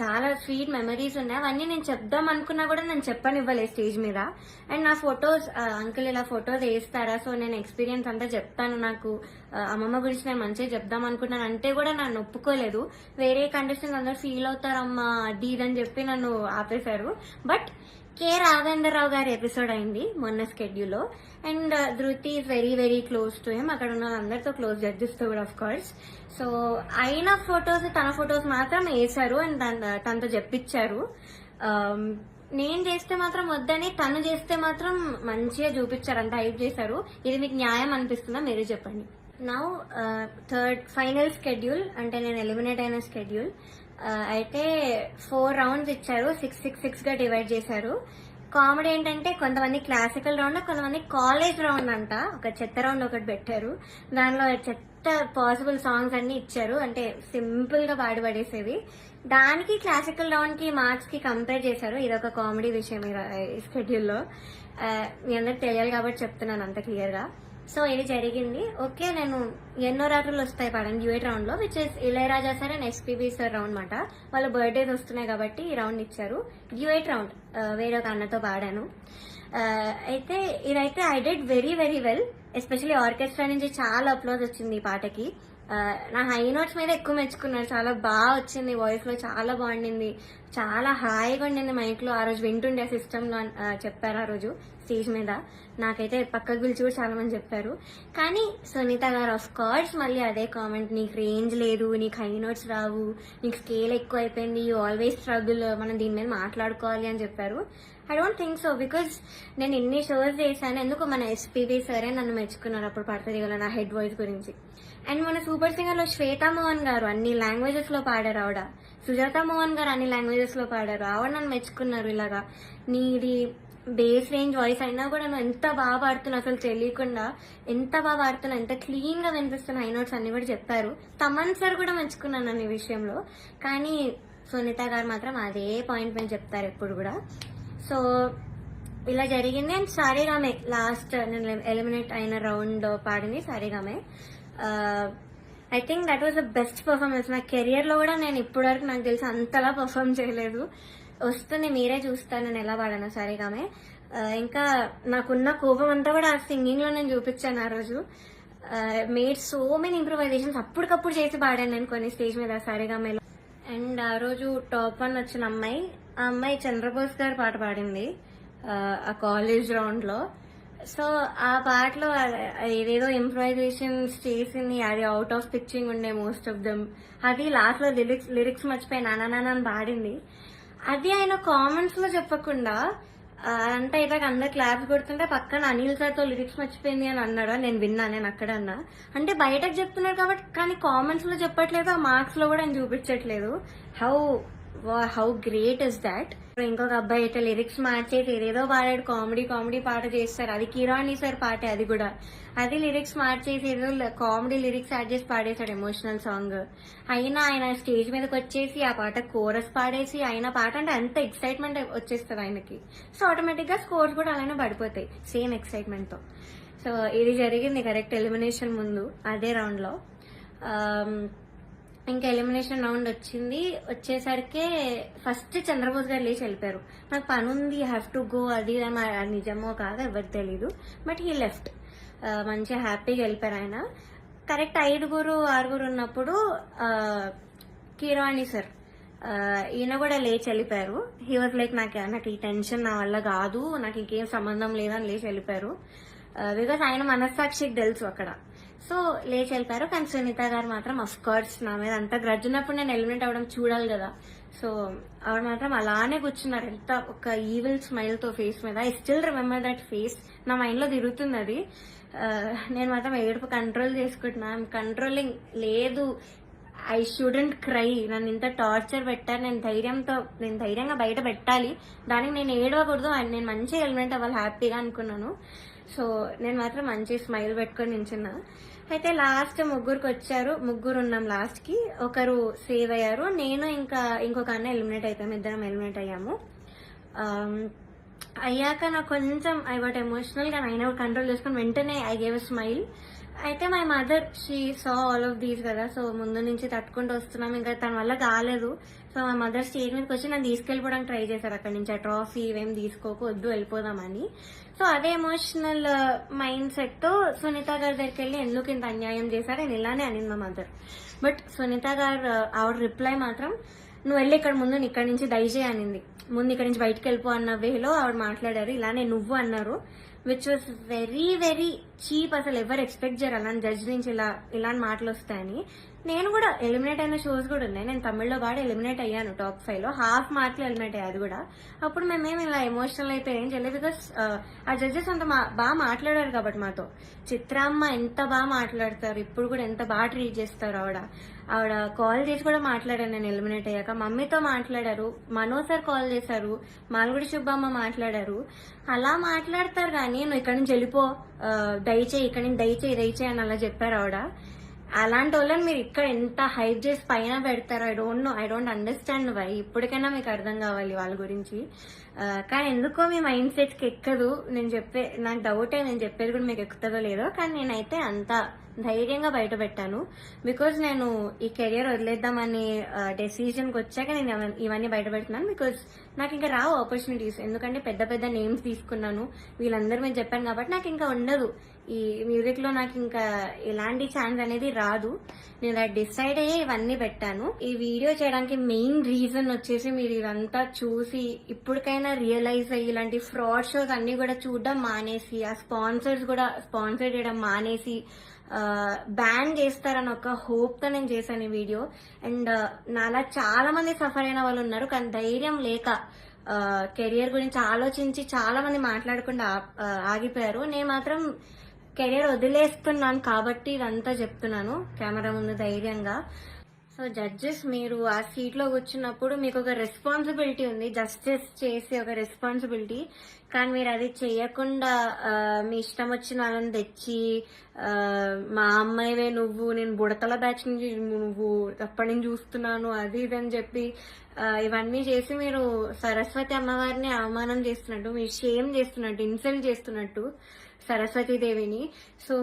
చాలా స్వీట్ మెమరీస్ ఉన్నాయి. అవన్నీ నేను చెప్దాం అనుకున్నా కూడా నేను చెప్పనివ్వలేదు స్టేజ్ మీద. అండ్ నా ఫొటోస్, అంకుల్ ఇలా ఫొటోస్ వేస్తారా, సో నేను ఎక్స్పీరియన్స్ అంతా చెప్తాను, నాకు అమ్మమ్మ గురించి నేను మంచిగా చెప్దాం అనుకున్నాను అంటే కూడా నన్ను ఒప్పుకోలేదు. వేరే కంటెస్టెంట్స్ అందరూ ఫీల్ అవుతారమ్మా అది ఇదని చెప్పి నన్ను ఆపేశారు. బట్ కే రాఘవేంద్రరావు గారి ఎపిసోడ్ అయింది మొన్న స్కెడ్యూల్లో. అండ్ ధృతి is very very close to him. అక్కడ ఉన్న వాళ్ళందరితో క్లోజ్, జడ్జెస్తో కూడా ఆఫ్ కోర్స్. సో అయిన ఫొటోస్, తన ఫొటోస్ మాత్రం వేశారు అండ్ తనతో చెప్పించారు. నేను చేస్తే మాత్రం వద్దని, తను చేస్తే మాత్రం మంచిగా చూపించారు, అంత హైప్ చేశారు. ఇది మీకు న్యాయం అనిపిస్తుందా, మీరే చెప్పండి. నౌ థర్డ్ ఫైనల్ స్కెడ్యూల్, అంటే నేను ఎలిమినేట్ అయిన స్కెడ్యూల్. అయితే 4 రౌండ్స్ ఇచ్చారు, 6 గా డివైడ్ చేశారు. కామెడీ ఏంటంటే కొంతమంది క్లాసికల్ రౌండ్, కొంతమంది కాలేజ్ రౌండ్ అంట. ఒక చెత్త రౌండ్ ఒకటి పెట్టారు, దానిలో చెత్త పాసిబుల్ సాంగ్స్ అన్ని ఇచ్చారు, అంటే సింపుల్ గా పాడి పడేసేవి. దానికి క్లాసికల్ రౌండ్ కి మార్క్స్ కి కంపేర్ చేశారు. ఇదొక కామెడీ విషయం ఈ స్కెడ్యూల్లో. మీ అందరికి తెలియాలి కాబట్టి చెప్తున్నాను అంత క్లియర్ గా. సో ఇది జరిగింది. ఓకే, నేను ఎన్నో రాత్రులు వస్తాయి పాడండి డ్యూయట్ రౌండ్ లో, which is Ilaiyaraaja sir and SPB sir round మాట. వాళ్ళ బర్త్డేస్ వస్తున్నాయి కాబట్టి ఈ రౌండ్ ఇచ్చారు. డ్యూయట్ రౌండ్ వేరే ఒక అన్నతో పాడాను. అయితే ఇదైతే I did very very well. Especially orchestra నుంచి చాలా అప్లోజ్ వచ్చింది ఈ పాటకి. నా హై నోట్స్ మీద ఎక్కువ మెచ్చుకున్నారు, చాలా బాగా వచ్చింది, వాయిస్ లో చాలా బాగుండింది, చాలా హాయిగా ఉండింది మైక్ లో. ఆ రోజు వింటుండే సిస్టమ్ లో చెప్పారు ఆ రోజు స్టేజ్ మీద. నాకైతే పక్కకు పిలిచి కూడా చాలా మంది చెప్పారు. కానీ సునీత గారు ఆఫ్ కోర్స్ మళ్ళీ అదే కామెంట్, నీకు రేంజ్ లేదు, నీకు హై నోట్స్ రావు, నీకు స్కేల్ ఎక్కువ అయిపోయింది, యూ ఆల్వేస్ స్ట్రగుల్, మనం దీని మీద మాట్లాడుకోవాలి అని చెప్పారు. I don't think so, because నేను ఇన్ని షోస్ చేశాను. ఎందుకు మన ఎస్పీబీ సరే నన్ను మెచ్చుకున్నారు అప్పుడు పడుతుంది కదా నా హెడ్ వాయిస్ గురించి. అండ్ మన సూపర్ సింగర్ లో శ్వేతా మోహన్ గారు అన్ని లాంగ్వేజెస్ లో పాడారు. ఆవిడ సుజాత మోహన్ గారు అన్ని లాంగ్వేజెస్ లో పాడారు. ఆవిడ నన్ను మెచ్చుకున్నారు. ఇలాగా నీది బేస్ రేంజ్ వాయిస్ అయినా కూడా నువ్వు ఎంత బాగా పాడుతున్నావు, అసలు తెలియకుండా ఎంత బాగా పాడుతున్నావు, ఎంత క్లీన్ గా వినిపిస్తున్నా హై నోట్స్ అన్ని కూడా చెప్పారు. తమన్ సార్ కూడా మెచ్చుకున్నాను అన్ని విషయంలో. కానీ సునీత గారు మాత్రం అదే పాయింట్ మీద చెప్తారు ఎప్పుడు కూడా. సో ఇలా జరిగింది. అండ్ సారేగామే లాస్ట్ నేను ఎలిమినేట్ అయిన రౌండ్ పాడింది సారేగామే. I think that was the best performance. నా కెరియర్ లో కూడా నేను ఇప్పటి వరకు నాకు తెలిసి అంతలా పర్ఫార్మ్ చేయలేదు. వస్తుంది, మీరే చూస్తాను నేను ఎలా పాడాను సారేగామే. ఇంకా నాకున్న కోపం అంతా కూడా ఆ సింగింగ్ లో నేను చూపించాను ఆ రోజు. మేడ్ సో మెనీ ఇంప్రూవైజేషన్స్ అప్పటికప్పుడు చేసి పాడాను నేను కొన్ని స్టేజ్ మీద సారేగామేలో. అండ్ ఆ రోజు టాప్ 1 వచ్చిన అమ్మాయి, ఆ అమ్మాయి చంద్రబోస్ గారు పాట పాడింది ఆ కాలేజ్ రౌండ్ లో. సో ఆ పాటలో ఏదేదో ఇంప్రూవైజేషన్స్ చేసింది, అది అవుట్ ఆఫ్ పిచ్చింగ్ ఉండే మోస్ట్ ఆఫ్ దెమ్. అది లాస్ట్ లో లిరిక్స్ మర్చిపోయి నానా అని పాడింది. అది ఆయన కామెంట్స్ లో చెప్పకుండా అంటే ఇలాగ అందరు క్లాప్స్ కొడుతుంటే పక్కన అనిల్ సార్ తో లిరిక్స్ మర్చిపోయింది అని అన్నాడు. నేను విన్నా, నేను అక్కడ అన్నా. అంటే బయటకు చెప్తున్నారు కాబట్టి, కానీ కామెంట్స్ లో చెప్పట్లేదు, ఆ మార్క్స్ లో కూడా ఆయన చూపించట్లేదు. How great is that. ఇంకొక అబ్బాయి అయితే లిరిక్స్ మార్చేసి ఏదేదో పాడాడు, కామెడీ పాట చేస్తారు. అది కిరాణి సార్ పాటే, అది కూడా అది లిరిక్స్ మార్చేసి ఏదో కామెడీ లిరిక్స్ యాడ్ చేసి పాడేశాడు ఎమోషనల్ సాంగ్. అయినా ఆయన స్టేజ్ మీదకి వచ్చేసి ఆ పాట కోరస్ పాడేసి, ఆయన పాట అంటే అంత ఎక్సైట్మెంట్ వచ్చేస్తుంది ఆయనకి. సో ఆటోమేటిక్ గా స్కోర్స్ కూడా అలానే పడిపోతాయి సేమ్ ఎక్సైట్మెంట్ తో. సో ఇది జరిగింది కరెక్ట్ ఎలిమినేషన్ ముందు అదే రౌండ్ లో. ఇంకా ఎలిమినేషన్ రౌండ్ వచ్చేసరికి ఫస్ట్ చంద్రబోస్ గారు లేచి వెళ్ళిపోయారు. నాకు పని ఉంది, హ్యావ్ టు గో, అది నిజమో కాదో ఎవరికి తెలీదు, బట్ హీ లెఫ్ట్. మంచిగా హ్యాపీగా వెళ్ళిపోయారు ఆయన. కరెక్ట్ 5-6 ఉన్నప్పుడు కిరాణి సార్ ఈయన కూడా లేచి వెళ్ళిపోయారు. హీ వాజ్ లైక్ నాకు ఈ టెన్షన్ నా వల్ల కాదు, నాకు ఇంకేం సంబంధం లేదని లేచి వెళ్ళిపోయారు. బికాస్ ఆయన మనస్సాక్షికి తెలుసు అక్కడ. సో లేచి వెళ్ళిపోయారు. కానీ సునీత గారు మాత్రం అఫ్ కోర్స్ నా మీద అంత గ్రడ్జ్ ఉన్నప్పుడు నేను ఎలిమినేట్ అవ్వడం చూడాలి కదా. సో ఆవిడ మాత్రం అలానే కూర్చున్నారు, ఎంత ఒక ఈవిల్ స్మైల్ తో ఫేస్ మీద. I still remember that face, నా మైండ్ లో తిరుగుతుంది అది. నేను మాత్రం ఏడుపు కంట్రోల్ చేసుకుంటున్నా. ఐఎమ్ కంట్రోలింగ్ లేదు, ఐ షుడెంట్ క్రై. నన్ను ఇంత టార్చర్ పెట్టారు, నేను ధైర్యంగా బయట పెట్టాలి, దానికి నేను ఏడవకూడదు, నేను మంచిగా ఎలిమినేట్ అవ్వాలి హ్యాపీగా అనుకున్నాను. సో నేను మాత్రం మంచి స్మైల్ పెట్టుకొని నించున్నా. అయితే లాస్ట్ ముగ్గురు ఉన్నాం లాస్ట్ కి. ఒకరు సేవ్ అయ్యారు, నేను ఇంకా ఇంకొక అన్న ఎలిమినేట్ అయిపోయాము, ఇద్దరం ఎలిమినేట్ అయ్యాము. అయ్యాక నాకు కొంచెం ఐ వాట్ ఎమోషనల్ గా అయినా కంట్రోల్ చేసుకుని వెంటనే ఐ గేవ్ అ స్మైల్. అయితే my mother she saw all of these కదా. సో ముందు నుంచి తట్టుకుంటూ వస్తున్నాం, ఇంకా తన వల్ల కాలేదు. సో మా మదర్ స్టేజ్ మీదకి వచ్చి నన్ను తీసుకెళ్ళిపోవడానికి ట్రై చేశారు అక్కడి నుంచి. ఆ ట్రాఫీ ఇవేం తీసుకోవద్దు, వెళ్ళిపోదామని. సో అదే ఎమోషనల్ మైండ్ సెట్ తో సునీత గారి దగ్గరికి వెళ్ళి ఎందుకు ఇంత అన్యాయం చేశారు నేను ఇలానే అనింది మా మదర్. బట్ సునీత గారు ఆవిడ రిప్లై మాత్రం, నువ్వు వెళ్ళి ఇక్కడ ముందు ఇక్కడి నుంచి దయచేయి అనింది. ముందు ఇక్కడ నుంచి బయటకు వెళ్ళిపో అన్న వేలో ఆవిడ మాట్లాడారు. ఇలానే నువ్వు అన్నారు, which was very very cheap. అసలు ఎవరు ఎక్స్పెక్ట్ చేయరు అలాంటి జడ్జ్ నుంచి ఇలాంటి మాటలు వస్తాయని. నేను కూడా ఎలిమినేట్ అయిన షోస్ కూడా ఉన్నాయి. నేను తమిళ్లో పాడి ఎలిమినేట్ అయ్యాను టాప్ 5 లో, హాఫ్ మార్క్లో ఎలిమినేట్ అయ్యాది కూడా. అప్పుడు మేమేమి ఇలా ఎమోషనల్ అయిపోయి ఏం చేయలేదు, బికాస్ ఆ జడ్జెస్ అంత బాగా మాట్లాడారు కాబట్టి మాతో. చిత్రమ్మ ఎంత బాగా మాట్లాడతారు, ఇప్పుడు కూడా ఎంత బాగా ట్రీట్ చేస్తారు. ఆవిడ కాల్ చేసి కూడా మాట్లాడాను నేను ఎలిమినేట్ అయ్యాక. మమ్మీతో మాట్లాడారు, మనో సార్ కాల్ చేశారు, మాల్గుడి సుబ్బమ్మ మాట్లాడారు. అలా మాట్లాడతారు కానీ నువ్వు ఇక్కడి నుంచి వెళ్ళిపో, దయచేయి ఇక్కడి నుంచి దయచేయి అని అలా చెప్పారు ఆవిడ. అలాంటి వాళ్ళని మీరు ఇక్కడ ఎంత హైప్ చేసి పైన పెడతారో ఐ డోంట్ అండర్స్టాండ్ వై. ఇప్పటికైనా మీకు అర్థం కావాలి వాళ్ళ గురించి. కానీ ఎందుకో మీ మైండ్ సెట్ కి ఎక్కదు. నాకు డౌటే, నేను చెప్పేది కూడా మీకు ఎక్కుతుందో లేదో. కానీ నేనైతే అంత ధైర్యంగా బయట పెట్టాను, బికాజ్ నేను ఈ కెరియర్ వదిలేద్దామని డెసిజన్కి వచ్చాక నేను ఇవన్నీ బయట పెడుతున్నాను. బికాజ్ నాకు ఇంకా రావు ఆపర్చునిటీస్, ఎందుకంటే పెద్ద పెద్ద నేమ్స్ తీసుకున్నాను, వీళ్ళందరూ మీరు చెప్పాను కాబట్టి నాకు ఇంకా ఉండదు. ఈ మ్యూజిక్ లో నాకు ఇంకా ఎలాంటి ఛాన్స్ అనేది రాదు. నేను అది డిసైడ్ అయ్యే ఇవన్నీ పెట్టాను. ఈ వీడియో చేయడానికి మెయిన్ రీజన్ వచ్చేసి మీరు ఇదంతా చూసి ఇప్పటికైనా రియలైజ్ అయ్యి ఇలాంటి ఫ్రాడ్ షోస్ అన్ని కూడా చూడడం మానేసి, ఆ స్పాన్సర్స్ కూడా స్పాన్సర్ చేయడం మానేసి బ్యాన్ చేస్తారని ఒక హోప్ తో నేను చేశాను ఈ వీడియో. అండ్ నాలా చాలా మంది సఫర్ అయిన వాళ్ళు ఉన్నారు, కానీ ధైర్యం లేక కెరియర్ గురించి ఆలోచించి చాలా మంది మాట్లాడకుండా ఆగిపోయారు. నేను మాత్రం కెరియర్ వదిలేస్తున్నాను కాబట్టి ఇదంతా చెప్తున్నాను కెమెరా ముందు ధైర్యంగా. సో జడ్జెస్, మీరు ఆ సీట్ లో కూర్చున్నప్పుడు మీకు ఒక రెస్పాన్సిబిలిటీ ఉంది, జస్టిస్ చేసే ఒక రెస్పాన్సిబిలిటీ. కానీ మీరు అది చేయకుండా మీ ఇష్టం వచ్చిన వాళ్ళని తెచ్చి మా అమ్మాయివే నువ్వు, నేను బుడతల బ్యాచ్ నుంచి నువ్వు అప్పటి నుంచి చూస్తున్నాను అది ఇది అని చెప్పి ఇవన్నీ చేసి మీరు సరస్వతి అమ్మవారిని అవమానం చేస్తున్నట్టు, మీరు షేమ్ చేస్తున్నట్టు, ఇన్సల్ట్ చేస్తున్నట్టు సరస్వతి దేవిని. సో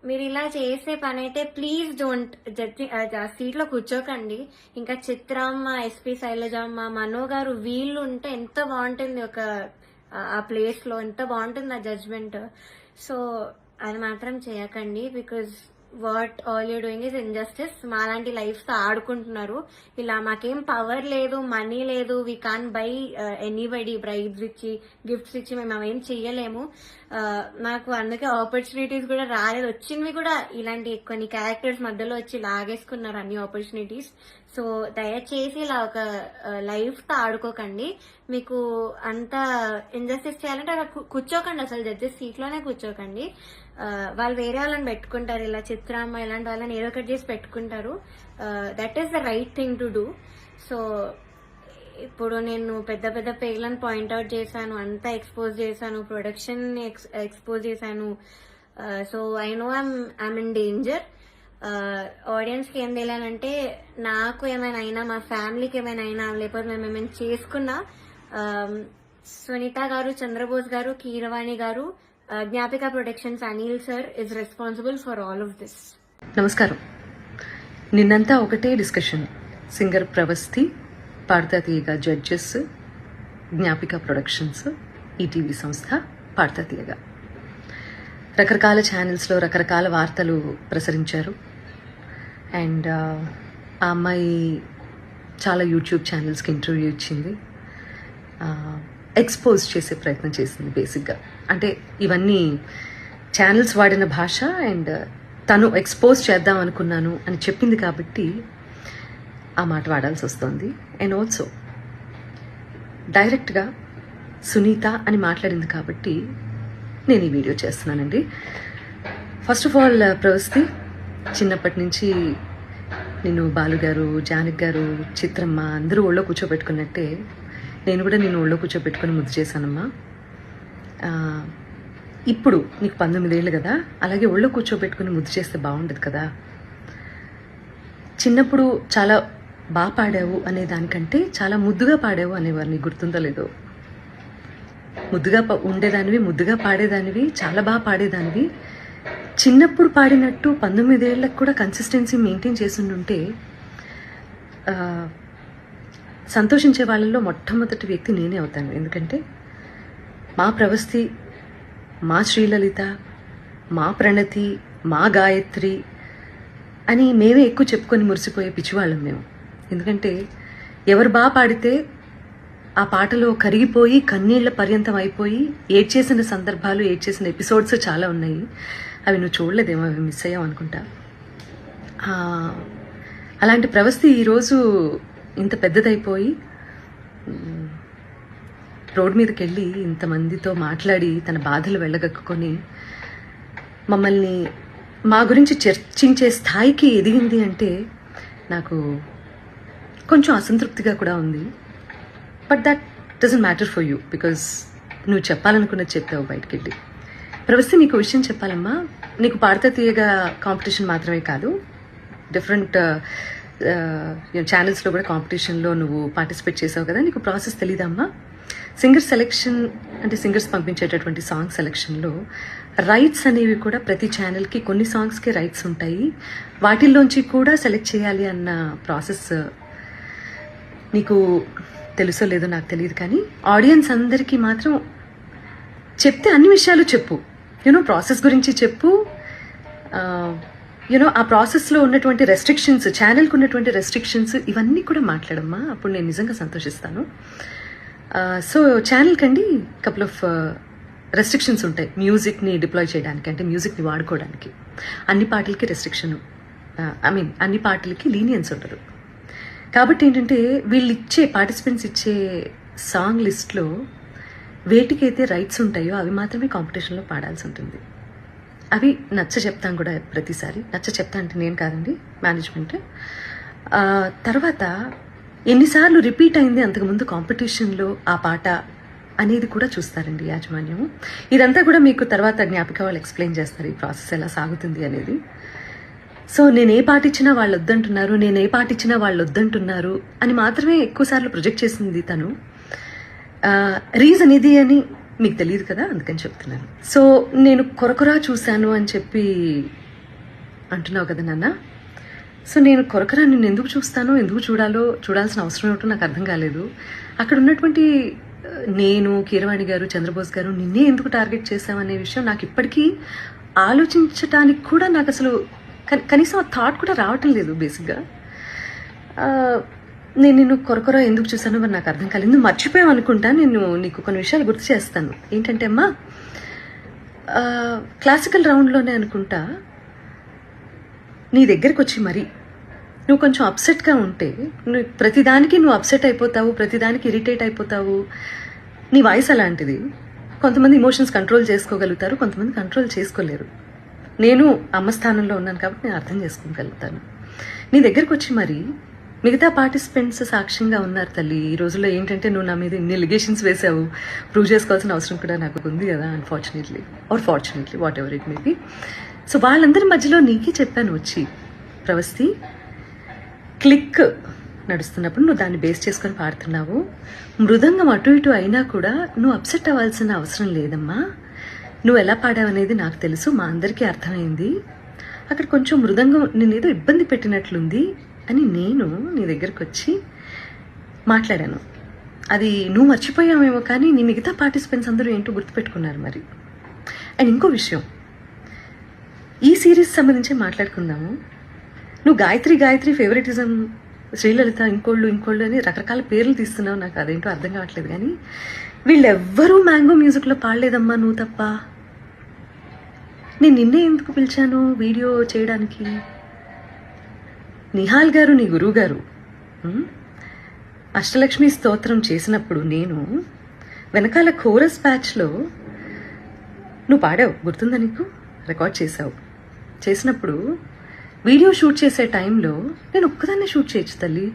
మీరు ఇలా చేసే పని అయితే ప్లీజ్ డోంట్ జడ్జి సీట్ లో కూర్చోకండి. ఇంకా చిత్రమ్మ, ఎస్పీ శైలజమ్మ, మనో గారు వీళ్ళు ఉంటే ఎంత బాగుంటుంది ఒక ఆ ప్లేస్ లో, ఎంత బాగుంటుంది ఆ జడ్జ్మెంట్. సో అది మాత్రం చేయకండి, because what all you doing is injustice. మాలాంటి లైఫ్ తో ఆడుకుంటున్నారు. ఇలా మాకేం పవర్ లేదు, మనీ లేదు, we can buy anybody bribes ఇచ్చి గిఫ్ట్స్ ఇచ్చి మేము అవేం చెయ్యలేము. నాకు అందుకే ఆపర్చునిటీస్ కూడా రాలేదు, వచ్చినవి కూడా ఇలాంటి కొన్ని క్యారెక్టర్స్ మధ్యలో వచ్చి లాగేసుకున్నారు అన్ని ఆపర్చునిటీస్. సో దయచేసి ఇలా ఒక లైఫ్ తో ఆడుకోకండి. మీకు అంత ఇంజస్టిస్ చేయాలంటే అలా కూర్చోకండి, అసలు జడ్జెస్ సీట్ లోనే కూర్చోకండి. వాళ్ళు వేరే వాళ్ళని పెట్టుకుంటారు, ఇలా చిత్రమ్మ ఇలాంటి వాళ్ళని ఏదో ఒకటి చేసి పెట్టుకుంటారు. That is the right thing to do. So ఇప్పుడు నేను పెద్ద పెద్ద పేర్లను పాయింట్అవుట్ చేశాను, అంతా ఎక్స్పోజ్ చేశాను, ప్రొడక్షన్ ఎక్స్పోజ్ చేశాను. So I know I'm in danger. Audience కి ఏం తెలియాలంటే, నాకు ఏమైనా అయినా, మా ఫ్యామిలీకి ఏమైనా అయినా, లేకపోతే మేము ఏమైనా చేసుకున్నా, సునీత గారు, Chandrabose garu, Keeravani garu, Gnapika productions Anil sir is responsible for all of this. నమస్కారం. నిన్నంతా ఒకటే డిస్కషన్, సింగర్ ప్రవస్తి, పాడతా తీయగా జడ్జెస్, జ్ఞాపిక ప్రొడక్షన్స్, ఈటీవీ సంస్థ, పాడతా తీయగా రకరకాల ఛానల్స్లో రకరకాల వార్తలు ప్రసరించారు. అండ్ ఆ అమ్మాయి చాలా యూట్యూబ్ ఛానల్స్కి ఇంటర్వ్యూ ఇచ్చింది, ఎక్స్పోజ్ చేసే ప్రయత్నం చేసింది. బేసిక్గా అంటే ఇవన్నీ ఛానల్స్ వాడిన భాష, అండ్ తను ఎక్స్పోజ్ చేద్దాం అనుకున్నాను అని చెప్పింది కాబట్టి ఆ మాట వాడాల్సి వస్తుంది. అండ్ ఆల్సో డైరెక్ట్గా సునీత అని మాట్లాడింది కాబట్టి నేను ఈ వీడియో చేస్తున్నానండి. ఫస్ట్ ఆఫ్ ఆల్ ప్రవస్తి, చిన్నప్పటి నుంచి నేను బాలుగారు, జానక్ గారు, చిత్రమ్మ అందరూ ఒళ్ళో కూర్చోబెట్టుకున్నట్టే నేను కూడా నేను ఒళ్ళో కూర్చోబెట్టుకుని ముద్దు చేశానమ్మా. ఇప్పుడు నీకు 19 ఏళ్ళు కదా, అలాగే ఒళ్ళో కూర్చోబెట్టుకుని ముద్దు చేస్తే బాగుండదు కదా. చిన్నప్పుడు చాలా బాగా పాడావు అనే దానికంటే చాలా ముద్దుగా పాడావు అనేవారు, నీకు గుర్తుందో లేదో. ముద్దుగా ఉండేదానివి, ముద్దుగా పాడేదానివి, చాలా బాగా పాడేదానివి. చిన్నప్పుడు పాడినట్టు 19 ఏళ్ళకు కూడా కన్సిస్టెన్సీ మెయింటైన్ చేస్తుంటే సంతోషించే వాళ్ళల్లో మొట్టమొదటి వ్యక్తి నేనే అవుతాను. ఎందుకంటే మా ప్రవస్తి, మా శ్రీలలిత, మా ప్రణతి, మా గాయత్రి అని మేమే ఎక్కువ చెప్పుకొని మురిసిపోయే పిచ్చివాళ్ళం మేము. ఎందుకంటే ఎవరు బాగా పాడితే ఆ పాటలో కరిగిపోయి కన్నీళ్ల పర్యంతం అయిపోయి ఏడ్చేసిన సందర్భాలు, ఏడ్చేసిన ఎపిసోడ్స్ చాలా ఉన్నాయి. అవి నువ్వు చూడలేదేమో, అవి మిస్ అయ్యావు అనుకుంటా. అలాంటి ప్రవస్థి ఈరోజు ఇంత పెద్దదైపోయి రోడ్ మీదకి వెళ్ళి ఇంతమందితో మాట్లాడి తన బాధలు వెళ్ళగక్కుకొని మమ్మల్ని మా గురించి చర్చించే స్థాయికి ఎదిగింది అంటే నాకు కొంచెం అసంతృప్తిగా కూడా ఉంది. But that doesn't matter for you, because నువ్వు చెప్పాలనుకున్నది చెప్పావు బయటికి వెళ్ళి. ప్రవస్థి, నీకు విషయం చెప్పాలమ్మా. నీకు పాడతా తీయగా కాంపిటీషన్ మాత్రమే కాదు, డిఫరెంట్ ఛానల్స్లో కూడా కాంపిటీషన్లో నువ్వు పార్టిసిపేట్ చేసావు కదా. నీకు ప్రాసెస్ తెలీదమ్మా? సింగర్ సెలెక్షన్ అంటే సింగర్స్ పంపించేటటువంటి సాంగ్ సెలెక్షన్లో రైట్స్ అనేవి కూడా ప్రతి ఛానల్కి కొన్ని సాంగ్స్కి రైట్స్ ఉంటాయి. వాటిల్లోంచి కూడా సెలెక్ట్ చేయాలి అన్న ప్రాసెస్ నీకు తెలుసో లేదో నాకు తెలియదు, కానీ ఆడియన్స్ అందరికీ మాత్రం చెప్తే అన్ని విషయాలు చెప్పు. ప్రాసెస్ గురించి చెప్పు. ఆ ప్రాసెస్లో ఉన్నటువంటి రెస్ట్రిక్షన్స్, ఛానల్కి ఉన్నటువంటి రెస్ట్రిక్షన్స్, ఇవన్నీ కూడా మాట్లాడమ్మా. అప్పుడు నేను నిజంగా సంతోషిస్తాను. సో ఛానల్కి అండి కపుల్ ఆఫ్ రెస్ట్రిక్షన్స్ ఉంటాయి మ్యూజిక్ని డిప్లాయ్ చేయడానికి, అంటే మ్యూజిక్ని వాడుకోవడానికి. అన్ని పాటలకి రెస్ట్రిక్షన్, అన్ని పాటలకి లీనియన్స్ ఉండదు. కాబట్టి ఏంటంటే వీళ్ళు ఇచ్చే పార్టిసిపెంట్స్ ఇచ్చే సాంగ్ లిస్ట్లో వేటికైతే రైట్స్ ఉంటాయో అవి మాత్రమే కాంపిటీషన్లో పాడాల్సి ఉంటుంది. అవి నచ్చ చెప్తాను కూడా ప్రతిసారి. నచ్చ చెప్తా అంటే నేను కాదండి, మేనేజ్మెంట్. తర్వాత ఎన్నిసార్లు రిపీట్ అయింది అంతకుముందు కాంపిటీషన్లో ఆ పాట అనేది కూడా చూస్తారండి యాజమాన్యం. ఇదంతా కూడా మీకు తర్వాత జ్ఞాపిక వాళ్ళు ఎక్స్ప్లెయిన్ చేస్తారు ఈ ప్రాసెస్ ఎలా సాగుతుంది అనేది. సో నేను ఏ పాట ఇచ్చినా వాళ్ళు వద్దంటున్నారు, నేను ఏ పాట ఇచ్చినా వాళ్ళు వద్దంటున్నారు అని మాత్రమే ఎక్కువసార్లు ప్రొజెక్ట్ చేసింది తను. రీజన్ ఇది అని మీకు తెలియదు కదా, అందుకని చెప్తున్నాను. సో నేను కొరకొరా చూశాను అని చెప్పి అంటున్నావు కదా నాన్న. సో నేను కొరకరా నిన్ను ఎందుకు చూస్తానో, ఎందుకు చూడాల్సిన అవసరం ఏమిటో నాకు అర్థం కాలేదు. అక్కడ ఉన్నటువంటి నేను, కీరవాణి గారు, చంద్రబోస్ గారు నిన్నే ఎందుకు టార్గెట్ చేశామనే విషయం నాకు ఇప్పటికీ ఆలోచించడానికి కూడా నాకు అసలు కనీసం ఆ థాట్ కూడా రావటం లేదు. బేసిక్గా నేను నిన్ను కొరకొరా ఎందుకు చూసానో మరి నాకు అర్థం కాలేదు. నువ్వు మర్చిపోయావు అనుకుంటా. నేను నీకు కొన్ని విషయాలు గుర్తు చేస్తాను. ఏంటంటే అమ్మా, క్లాసికల్ రౌండ్లోనే అనుకుంటా నీ దగ్గరికి వచ్చి మరి నువ్వు కొంచెం అప్సెట్గా ఉంటే, నువ్వు ప్రతిదానికి నువ్వు అప్సెట్ అయిపోతావు, ప్రతిదానికి ఇరిటేట్ అయిపోతావు. నీ వాయిస్ అలాంటిది. కొంతమంది ఇమోషన్స్ కంట్రోల్ చేసుకోగలుగుతారు, కొంతమంది కంట్రోల్ చేసుకోలేరు. నేను అమ్మ స్థానంలో ఉన్నాను కాబట్టి నేను అర్థం చేసుకోగలుగుతాను. నీ దగ్గరికి వచ్చి మరి మిగతా పార్టిసిపెంట్స్ సాక్ష్యంగా ఉన్నారు తల్లి. ఈ రోజుల్లో ఏంటంటే నువ్వు నా మీద ఇన్ని ఎలిగేషన్స్ వేసావు, ప్రూవ్ చేసుకోవాల్సిన అవసరం కూడా నాకు ఉంది కదా, unfortunately are fortunately, what ever it may be. So వాళ్ళందరి మధ్యలో నీకే చెప్పాను వచ్చి, ప్రవస్థి క్లిక్ నడుస్తున్నప్పుడు నువ్వు దాన్ని బేస్ చేసుకొని పాడుతున్నావు. మృదంగం అటు ఇటు అయినా కూడా నువ్వు అప్సెట్ అవ్వాల్సిన అవసరం లేదమ్మా. నువ్వు ఎలా పాడావనేది నాకు తెలుసు, మా అందరికీ అర్థమైంది. అక్కడ కొంచెం మృదంగం నేనేదో ఇబ్బంది పెట్టినట్లుంది అని నేను నీ దగ్గరకు వచ్చి మాట్లాడాను. అది నువ్వు మర్చిపోయావేమో కానీ నీ మిగతా పార్టిసిపెంట్స్ అందరూ ఏంటో గుర్తుపెట్టుకున్నారు మరి. అండ్ ఇంకో విషయం, ఈ సిరీస్ సంబంధించి మాట్లాడుకుందాము. నువ్వు గాయత్రి ఫేవరెటిజం, శ్రీలలిత, ఇంకోళ్ళు అని రకరకాల పేర్లు తీస్తున్నావు. నాకు అదేంటో అర్థం కావట్లేదు. కానీ వీళ్ళెవ్వరూ మ్యాంగో మ్యూజిక్లో పాడలేదమ్మా, నువ్వు తప్ప. నేను నిన్నే ఎందుకు పిలిచాను వీడియో చేయడానికి? నిహాల్ గారు, నీ గురువు గారు అష్టలక్ష్మి స్తోత్రం చేసినప్పుడు నేను వెనకాల కోరస్ బ్యాచ్లో నువ్వు పాడావు, గుర్తుందా నీకు? రికార్డ్ చేసావు. చేసినప్పుడు వీడియో షూట్ చేసే టైంలో నేను ఒక్కదాన్నే షూట్ చేయొచ్చు తల్లి.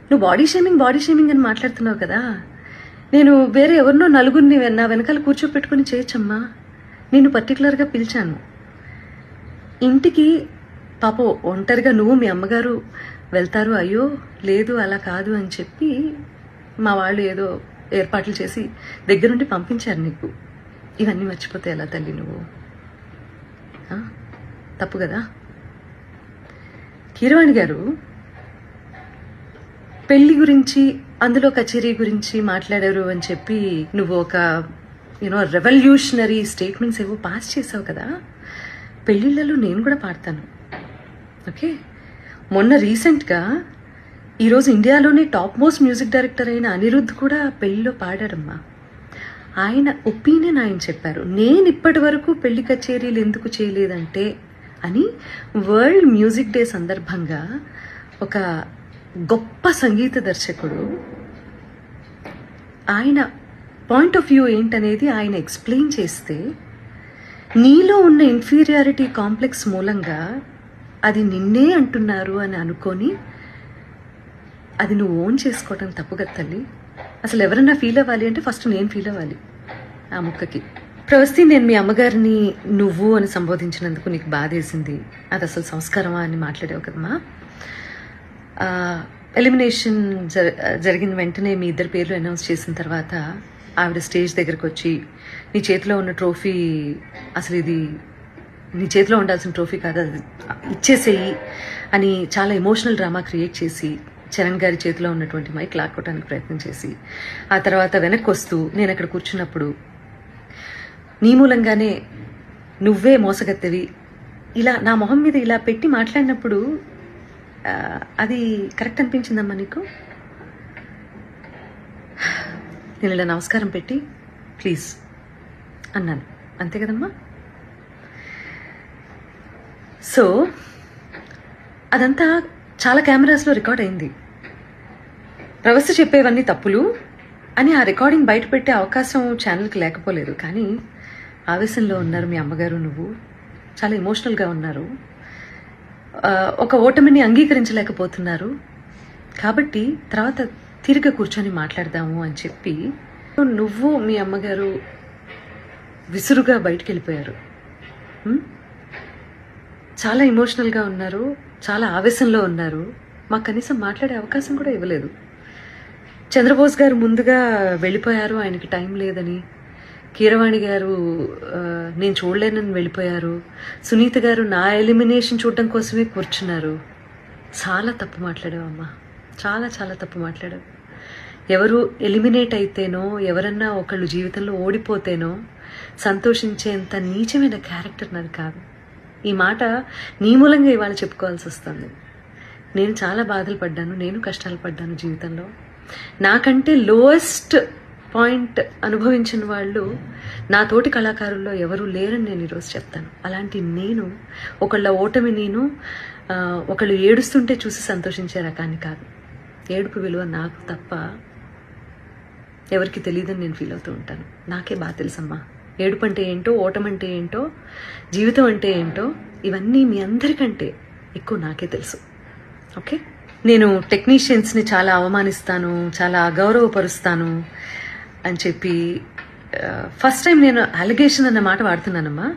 నువ్వు బాడీ షేమింగ్ అని మాట్లాడుతున్నావు కదా, నేను వేరే ఎవరినో నలుగురిని నా వెనకాల కూర్చోపెట్టుకుని చేయొచ్చమ్మా. నేను పర్టికులర్గా పిలిచాను ఇంటికి. పాపం ఒంటరిగా నువ్వు మీ అమ్మగారు వెళ్తారు, అయ్యో లేదు అలా కాదు అని చెప్పి మా వాళ్ళు ఏదో ఏర్పాట్లు చేసి దగ్గరుండి పంపించారు నీకు. ఇవన్నీ మర్చిపోతే ఎలా తల్లి నువ్వు? తప్పు కదా. కీరవాణి గారు పెళ్లి గురించి, అందులో కచేరీ గురించి మాట్లాడారు అని చెప్పి నువ్వు ఒక రెవల్యూషనరీ స్టేట్మెంట్స్ ఏవో పాస్ చేసావు కదా. పెళ్ళిళ్ళలో నేను కూడా పాడతాను, ఓకే? మొన్న రీసెంట్గా ఈరోజు ఇండియాలోనే టాప్ మోస్ట్ మ్యూజిక్ డైరెక్టర్ అయిన అనిరుద్ధ్ కూడా పెళ్లిలో పాడారమ్మా. ఆయన ఒపీనియన్ ఆయన చెప్పారు. నేను ఇప్పటి వరకు పెళ్లి కచేరీలు ఎందుకు చేయలేదంటే అని వరల్డ్ మ్యూజిక్ డే సందర్భంగా ఒక గొప్ప సంగీత దర్శకుడు ఆయన పాయింట్ ఆఫ్ వ్యూ ఏంటనేది ఆయన ఎక్స్ప్లెయిన్ చేస్తే, నీలో ఉన్న ఇన్ఫీరియారిటీ కాంప్లెక్స్ మూలంగా అది నిన్నే అంటున్నారు అని అనుకొని అది నువ్వు ఓన్ చేసుకోవటం తప్పు కదా తల్లి. అసలు ఎవరన్నా ఫీల్ అవ్వాలి అంటే ఫస్ట్ నేను ఫీల్ అవ్వాలి ఆ ముక్కకి. ప్రవస్తి, నేను మీ అమ్మగారిని నువ్వు అని సంబోధించినందుకు నీకు బాధేసింది, అది అసలు సంస్కారమా అని మాట్లాడావు కదమ్మా. ఎలిమినేషన్ జరిగిన వెంటనే మీ ఇద్దరు పేర్లు అనౌన్స్ చేసిన తర్వాత ఆవిడ స్టేజ్ దగ్గరకు వచ్చి నీ చేతిలో ఉన్న ట్రోఫీ, అసలు ఇది నీ చేతిలో ఉండాల్సిన ట్రోఫీ కాదు, అది ఇచ్చేసేయి అని చాలా ఎమోషనల్ డ్రామా క్రియేట్ చేసి చరణ్ గారి చేతిలో ఉన్నటువంటి మైక్ లాక్కోవడానికి ప్రయత్నం చేసి, ఆ తర్వాత వెనక్కి వస్తూ నేను అక్కడ కూర్చున్నప్పుడు నీ మూలంగానే నువ్వే మోసగత్తెవి ఇలా నా మొహం మీద ఇలా పెట్టి మాట్లాడినప్పుడు అది కరెక్ట్ అనిపించిందమ్మా నీకు? నేను ఇలా నమస్కారం పెట్టి ప్లీజ్ అన్నాను, అంతే కదమ్మా. సో అదంతా చాలా కెమెరాస్లో రికార్డ్ అయింది. ప్రవస్తి చెప్పేవన్నీ తప్పులు అని ఆ రికార్డింగ్ బయట పెట్టే అవకాశం ఛానల్కి లేకపోలేదు. కానీ ఆవేశంలో ఉన్నారు మీ అమ్మగారు, నువ్వు చాలా ఎమోషనల్గా ఉన్నారు, ఒక ఓటమిని అంగీకరించలేకపోతున్నారు. కాబట్టి తర్వాత తిరిగి కూర్చొని మాట్లాడదాము అని చెప్పి నువ్వు మీ అమ్మగారు విసురుగా బయటికి వెళ్ళిపోయారు. చాలా ఎమోషనల్గా ఉన్నారు, చాలా ఆవేశంలో ఉన్నారు. మాకు కనీసం మాట్లాడే అవకాశం కూడా ఇవ్వలేదు. చంద్రబోస్ గారు ముందుగా వెళ్ళిపోయారు, ఆయనకి టైం లేదని. కీరవాణి గారు నేను చూడలేనని వెళ్ళిపోయారు. సునీత గారు నా ఎలిమినేషన్ చూడడం కోసమే కూర్చున్నారు. చాలా తప్పు మాట్లాడావమ్మా, చాలా చాలా తప్పు మాట్లాడావు. ఎవరు ఎలిమినేట్ అయితేనో, ఎవరన్నా ఒకళ్ళు జీవితంలో ఓడిపోతేనో సంతోషించేంత నీచమైన క్యారెక్టర్ నాది కాదు. ఈ మాట నీ మూలంగా ఇవాళ చెప్పుకోవాల్సి వస్తుంది. నేను చాలా బాధలు పడ్డాను, నేను కష్టాలు పడ్డాను జీవితంలో. నాకంటే లోయెస్ట్ పాయింట్ అనుభవించిన వాళ్ళు నా తోటి కళాకారుల్లో ఎవరూ లేరని నేను ఈరోజు చెప్తాను. అలాంటి నేను ఒకళ్ళ ఓటమి, నేను ఒకళ్ళు ఏడుస్తుంటే చూసి సంతోషించే రకాన్ని కాదు. ఏడుపు విలువ నాకు తప్ప ఎవరికి తెలియదని నేను ఫీల్ అవుతూ ఉంటాను. నాకే బాగా తెలుసమ్మా ఏడుపు అంటే ఏంటో, ఓటమంటే ఏంటో, జీవితం అంటే ఏంటో. ఇవన్నీ మీ అందరికంటే ఎక్కువ నాకే తెలుసు. ఓకే, నేను టెక్నీషియన్స్ని చాలా అవమానిస్తాను, చాలా అగౌరవపరుస్తాను అని చెప్పి ఫస్ట్ టైం నేను అలిగేషన్ అన్న మాట వాడుతున్నానమ్మా.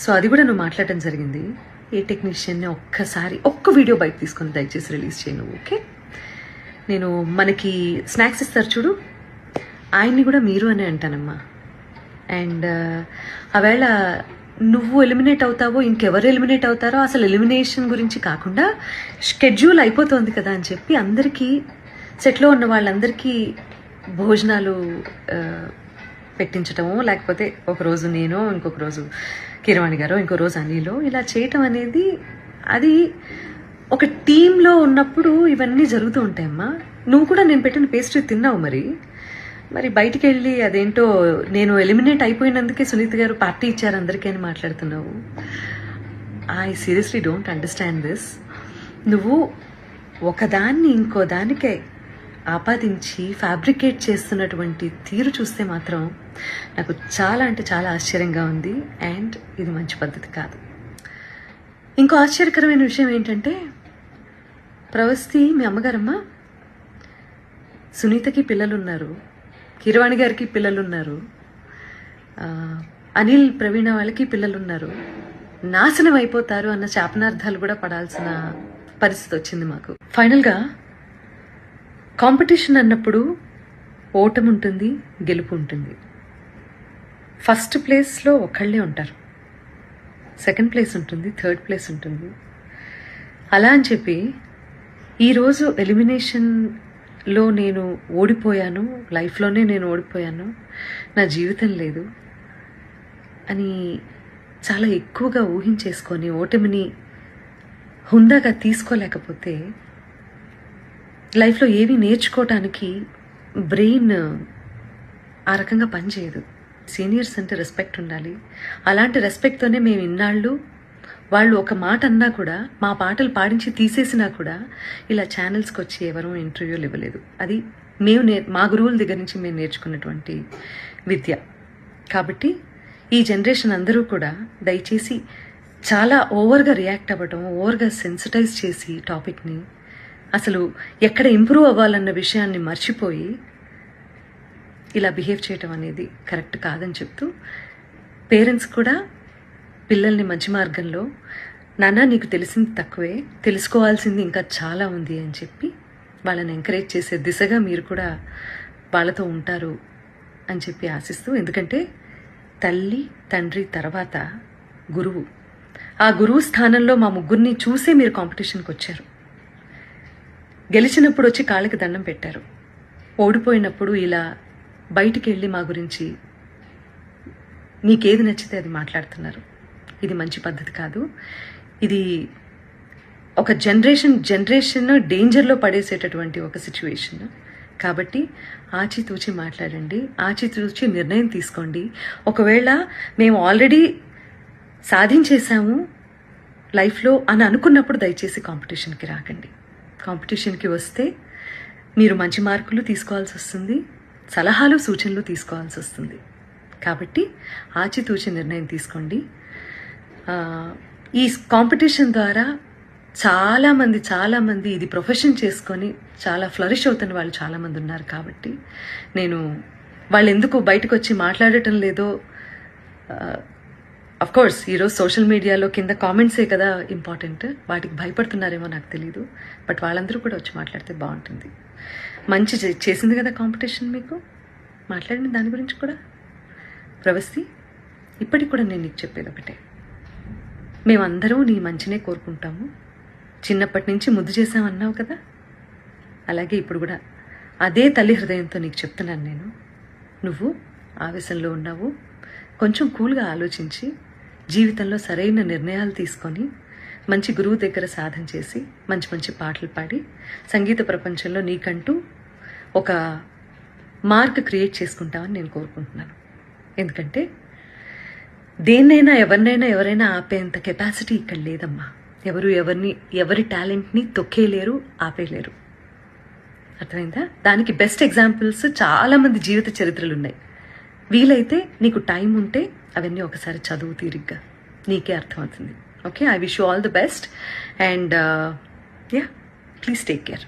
సో అది కూడా నువ్వు మాట్లాడటం జరిగింది. ఏ టెక్నీషియన్ని ఒక్కసారి ఒక్క వీడియో బయట తీసుకొని దయచేసి రిలీజ్ చేయను. ఓకే, నేను మనకి స్నాక్స్ ఇస్తారు చూడు, ఆయన్ని కూడా మీరు అనే అంటానమ్మా. అండ్ ఆవేళ నువ్వు ఎలిమినేట్ అవుతావో, ఇంకెవరు ఎలిమినేట్ అవుతారో అసలు ఎలిమినేషన్ గురించి కాకుండా షెడ్యూల్ అయిపోతుంది కదా అని చెప్పి అందరికీ, సెట్లో ఉన్న వాళ్ళందరికీ భోజనాలు పెట్టించటము, లేకపోతే ఒకరోజు నేను, ఇంకొక రోజు కీరవాణి గారు, ఇంకో రోజు అనిలో, ఇలా చేయటం అనేది అది ఒక టీంలో ఉన్నప్పుడు ఇవన్నీ జరుగుతూ ఉంటాయమ్మా. నువ్వు కూడా నేను పెట్టిన పేస్ట్రీ తిన్నావు, మరి బయటికి వెళ్ళి అదేంటో నేను ఎలిమినేట్ అయిపోయినందుకే సునీత గారు పార్టీ ఇచ్చారు అందరికీ అని మాట్లాడుతున్నావు. I seriously don't understand this. నువ్వు ఒకదాన్ని ఇంకో దానికే ఆపాదించి ఫ్యాబ్రికేట్ చేస్తున్నటువంటి తీరు చూస్తే మాత్రం నాకు చాలా అంటే చాలా ఆశ్చర్యంగా ఉంది. అండ్ ఇది మంచి పద్ధతి కాదు. ఇంకో ఆశ్చర్యకరమైన విషయం ఏంటంటే, ప్రవస్తి మీ అమ్మగారమ్మ, సునీతకి పిల్లలున్నారు, కీరవాణి గారికి పిల్లలున్నారు, అనిల్ ప్రవీణ వాళ్ళకి పిల్లలున్నారు. నాశనం అయిపోతారు అన్న శాపనార్థాలు కూడా పడాల్సిన పరిస్థితి వచ్చింది మాకు. ఫైనల్గా కాంపిటీషన్ అన్నప్పుడు ఓటమి ఉంటుంది, గెలుపు ఉంటుంది. ఫస్ట్ ప్లేస్లో ఒకళ్ళే ఉంటారు, సెకండ్ ప్లేస్ ఉంటుంది, థర్డ్ ప్లేస్ ఉంటుంది. అలా అని చెప్పి ఈరోజు ఎలిమినేషన్లో నేను ఓడిపోయాను, లైఫ్లోనే నేను ఓడిపోయాను, నా జీవితం లేదు అని చాలా ఎక్కువగా ఊహించేసుకొని ఓటమిని హుందాగా తీసుకోలేకపోతే లైఫ్లో ఏవి నేర్చుకోవటానికి బ్రెయిన్ ఆ రకంగా పనిచేయదు. సీనియర్స్ అంటే రెస్పెక్ట్ ఉండాలి. అలాంటి రెస్పెక్ట్తోనే మేము ఇన్నాళ్ళు వాళ్ళు ఒక మాట అన్నా కూడా, మా పాటలు పాడించి తీసేసినా కూడా ఇలా ఛానల్స్కి వచ్చి ఎవరూ ఇంటర్వ్యూలు ఇవ్వలేదు. అది మేము మా గురువుల దగ్గర నుంచి మేము నేర్చుకున్నటువంటి విద్య. కాబట్టి ఈ జనరేషన్ అందరూ కూడా దయచేసి చాలా ఓవర్గా రియాక్ట్ అవ్వడం, ఓవర్గా సెన్సిటైజ్ చేసి టాపిక్ని అసలు ఎక్కడ ఇంప్రూవ్ అవ్వాలన్న విషయాన్ని మర్చిపోయి ఇలా బిహేవ్ చేయటం అనేది కరెక్ట్ కాదని చెప్తూ, పేరెంట్స్ కూడా పిల్లల్ని మంచి మార్గంలో, నాన్న నీకు తెలిసింది తక్కువే, తెలుసుకోవాల్సింది ఇంకా చాలా ఉంది అని చెప్పి వాళ్ళని ఎంకరేజ్ చేసే దిశగా మీరు కూడా వాళ్ళతో ఉంటారు అని చెప్పి ఆశిస్తూ, ఎందుకంటే తల్లి తండ్రి తర్వాత గురువు, ఆ గురువు స్థానంలో మా ముగ్గురిని చూసే మీరు కాంపిటీషన్కి వచ్చారు. గెలిచినప్పుడు వచ్చి కాళ్ళకి దండం పెట్టారు, ఓడిపోయినప్పుడు ఇలా బయటికి వెళ్ళి మా గురించి మీకేది నచ్చితే అది మాట్లాడుతున్నారు. ఇది మంచి పద్ధతి కాదు. ఇది ఒక జనరేషన్ డేంజర్లో పడేసేటటువంటి ఒక సిచ్యువేషన్. కాబట్టి ఆచితూచి మాట్లాడండి, ఆచితూచి నిర్ణయం తీసుకోండి. ఒకవేళ మేము ఆల్రెడీ సాధించేశాము లైఫ్లో అని అనుకున్నప్పుడు దయచేసి కాంపిటీషన్కి రాకండి. కాంపిటీషన్కి వస్తే మీరు మంచి మార్కులు తీసుకోవాల్సి వస్తుంది, సలహాలు సూచనలు తీసుకోవాల్సి వస్తుంది. కాబట్టి ఆచితూచి నిర్ణయం తీసుకోండి. ఈ కాంపిటీషన్ ద్వారా చాలామంది ఇది ప్రొఫెషన్ చేసుకొని చాలా ఫ్లరిష్ అవుతున్న వాళ్ళు చాలామంది ఉన్నారు. కాబట్టి నేను వాళ్ళు ఎందుకు బయటకు వచ్చి మాట్లాడటం లేదో, అఫ్కోర్స్ ఈరోజు సోషల్ మీడియాలో కింద కామెంట్సే కదా ఇంపార్టెంట్, వాటికి భయపడుతున్నారేమో నాకు తెలీదు. బట్ వాళ్ళందరూ కూడా వచ్చి మాట్లాడితే బాగుంటుంది. మంచి చేసింది కదా కాంపిటీషన్, మీకు మాట్లాడండి దాని గురించి కూడా. ప్రవస్తి, ఇప్పటికి కూడా నేను నీకు చెప్పేది ఒకటే, మేమందరం నీ మంచినే కోరుకుంటాము. చిన్నప్పటి నుంచి ముద్దు చేసామన్నావు కదా, అలాగే ఇప్పుడు కూడా అదే తల్లి హృదయంతో నీకు చెప్తున్నాను నేను. నువ్వు ఆవేశంలో ఉన్నావు, కొంచెం కూల్గా ఆలోచించి జీవితంలో సరైన నిర్ణయాలు తీసుకొని మంచి గురువు దగ్గర సాధన చేసి మంచి పాటలు పాడి సంగీత ప్రపంచంలో నీకంటూ ఒక మార్క్ క్రియేట్ చేసుకుంటామని నేను కోరుకుంటున్నాను. ఎందుకంటే దేన్నైనా ఎవరైనా ఆపేంత కెపాసిటీ ఇక్కడ లేదమ్మా. ఎవరి టాలెంట్ని తొక్కేయలేరు, ఆపేయలేరు. అర్థమైందా? దానికి బెస్ట్ ఎగ్జాంపుల్స్ చాలామంది జీవిత చరిత్రలు ఉన్నాయి. వీలైతే నీకు టైం ఉంటే అవన్నీ ఒకసారి చదువు తీరిగ్గా, నీకే అర్థమవుతుంది. Okay, I wish you all the best and please take care.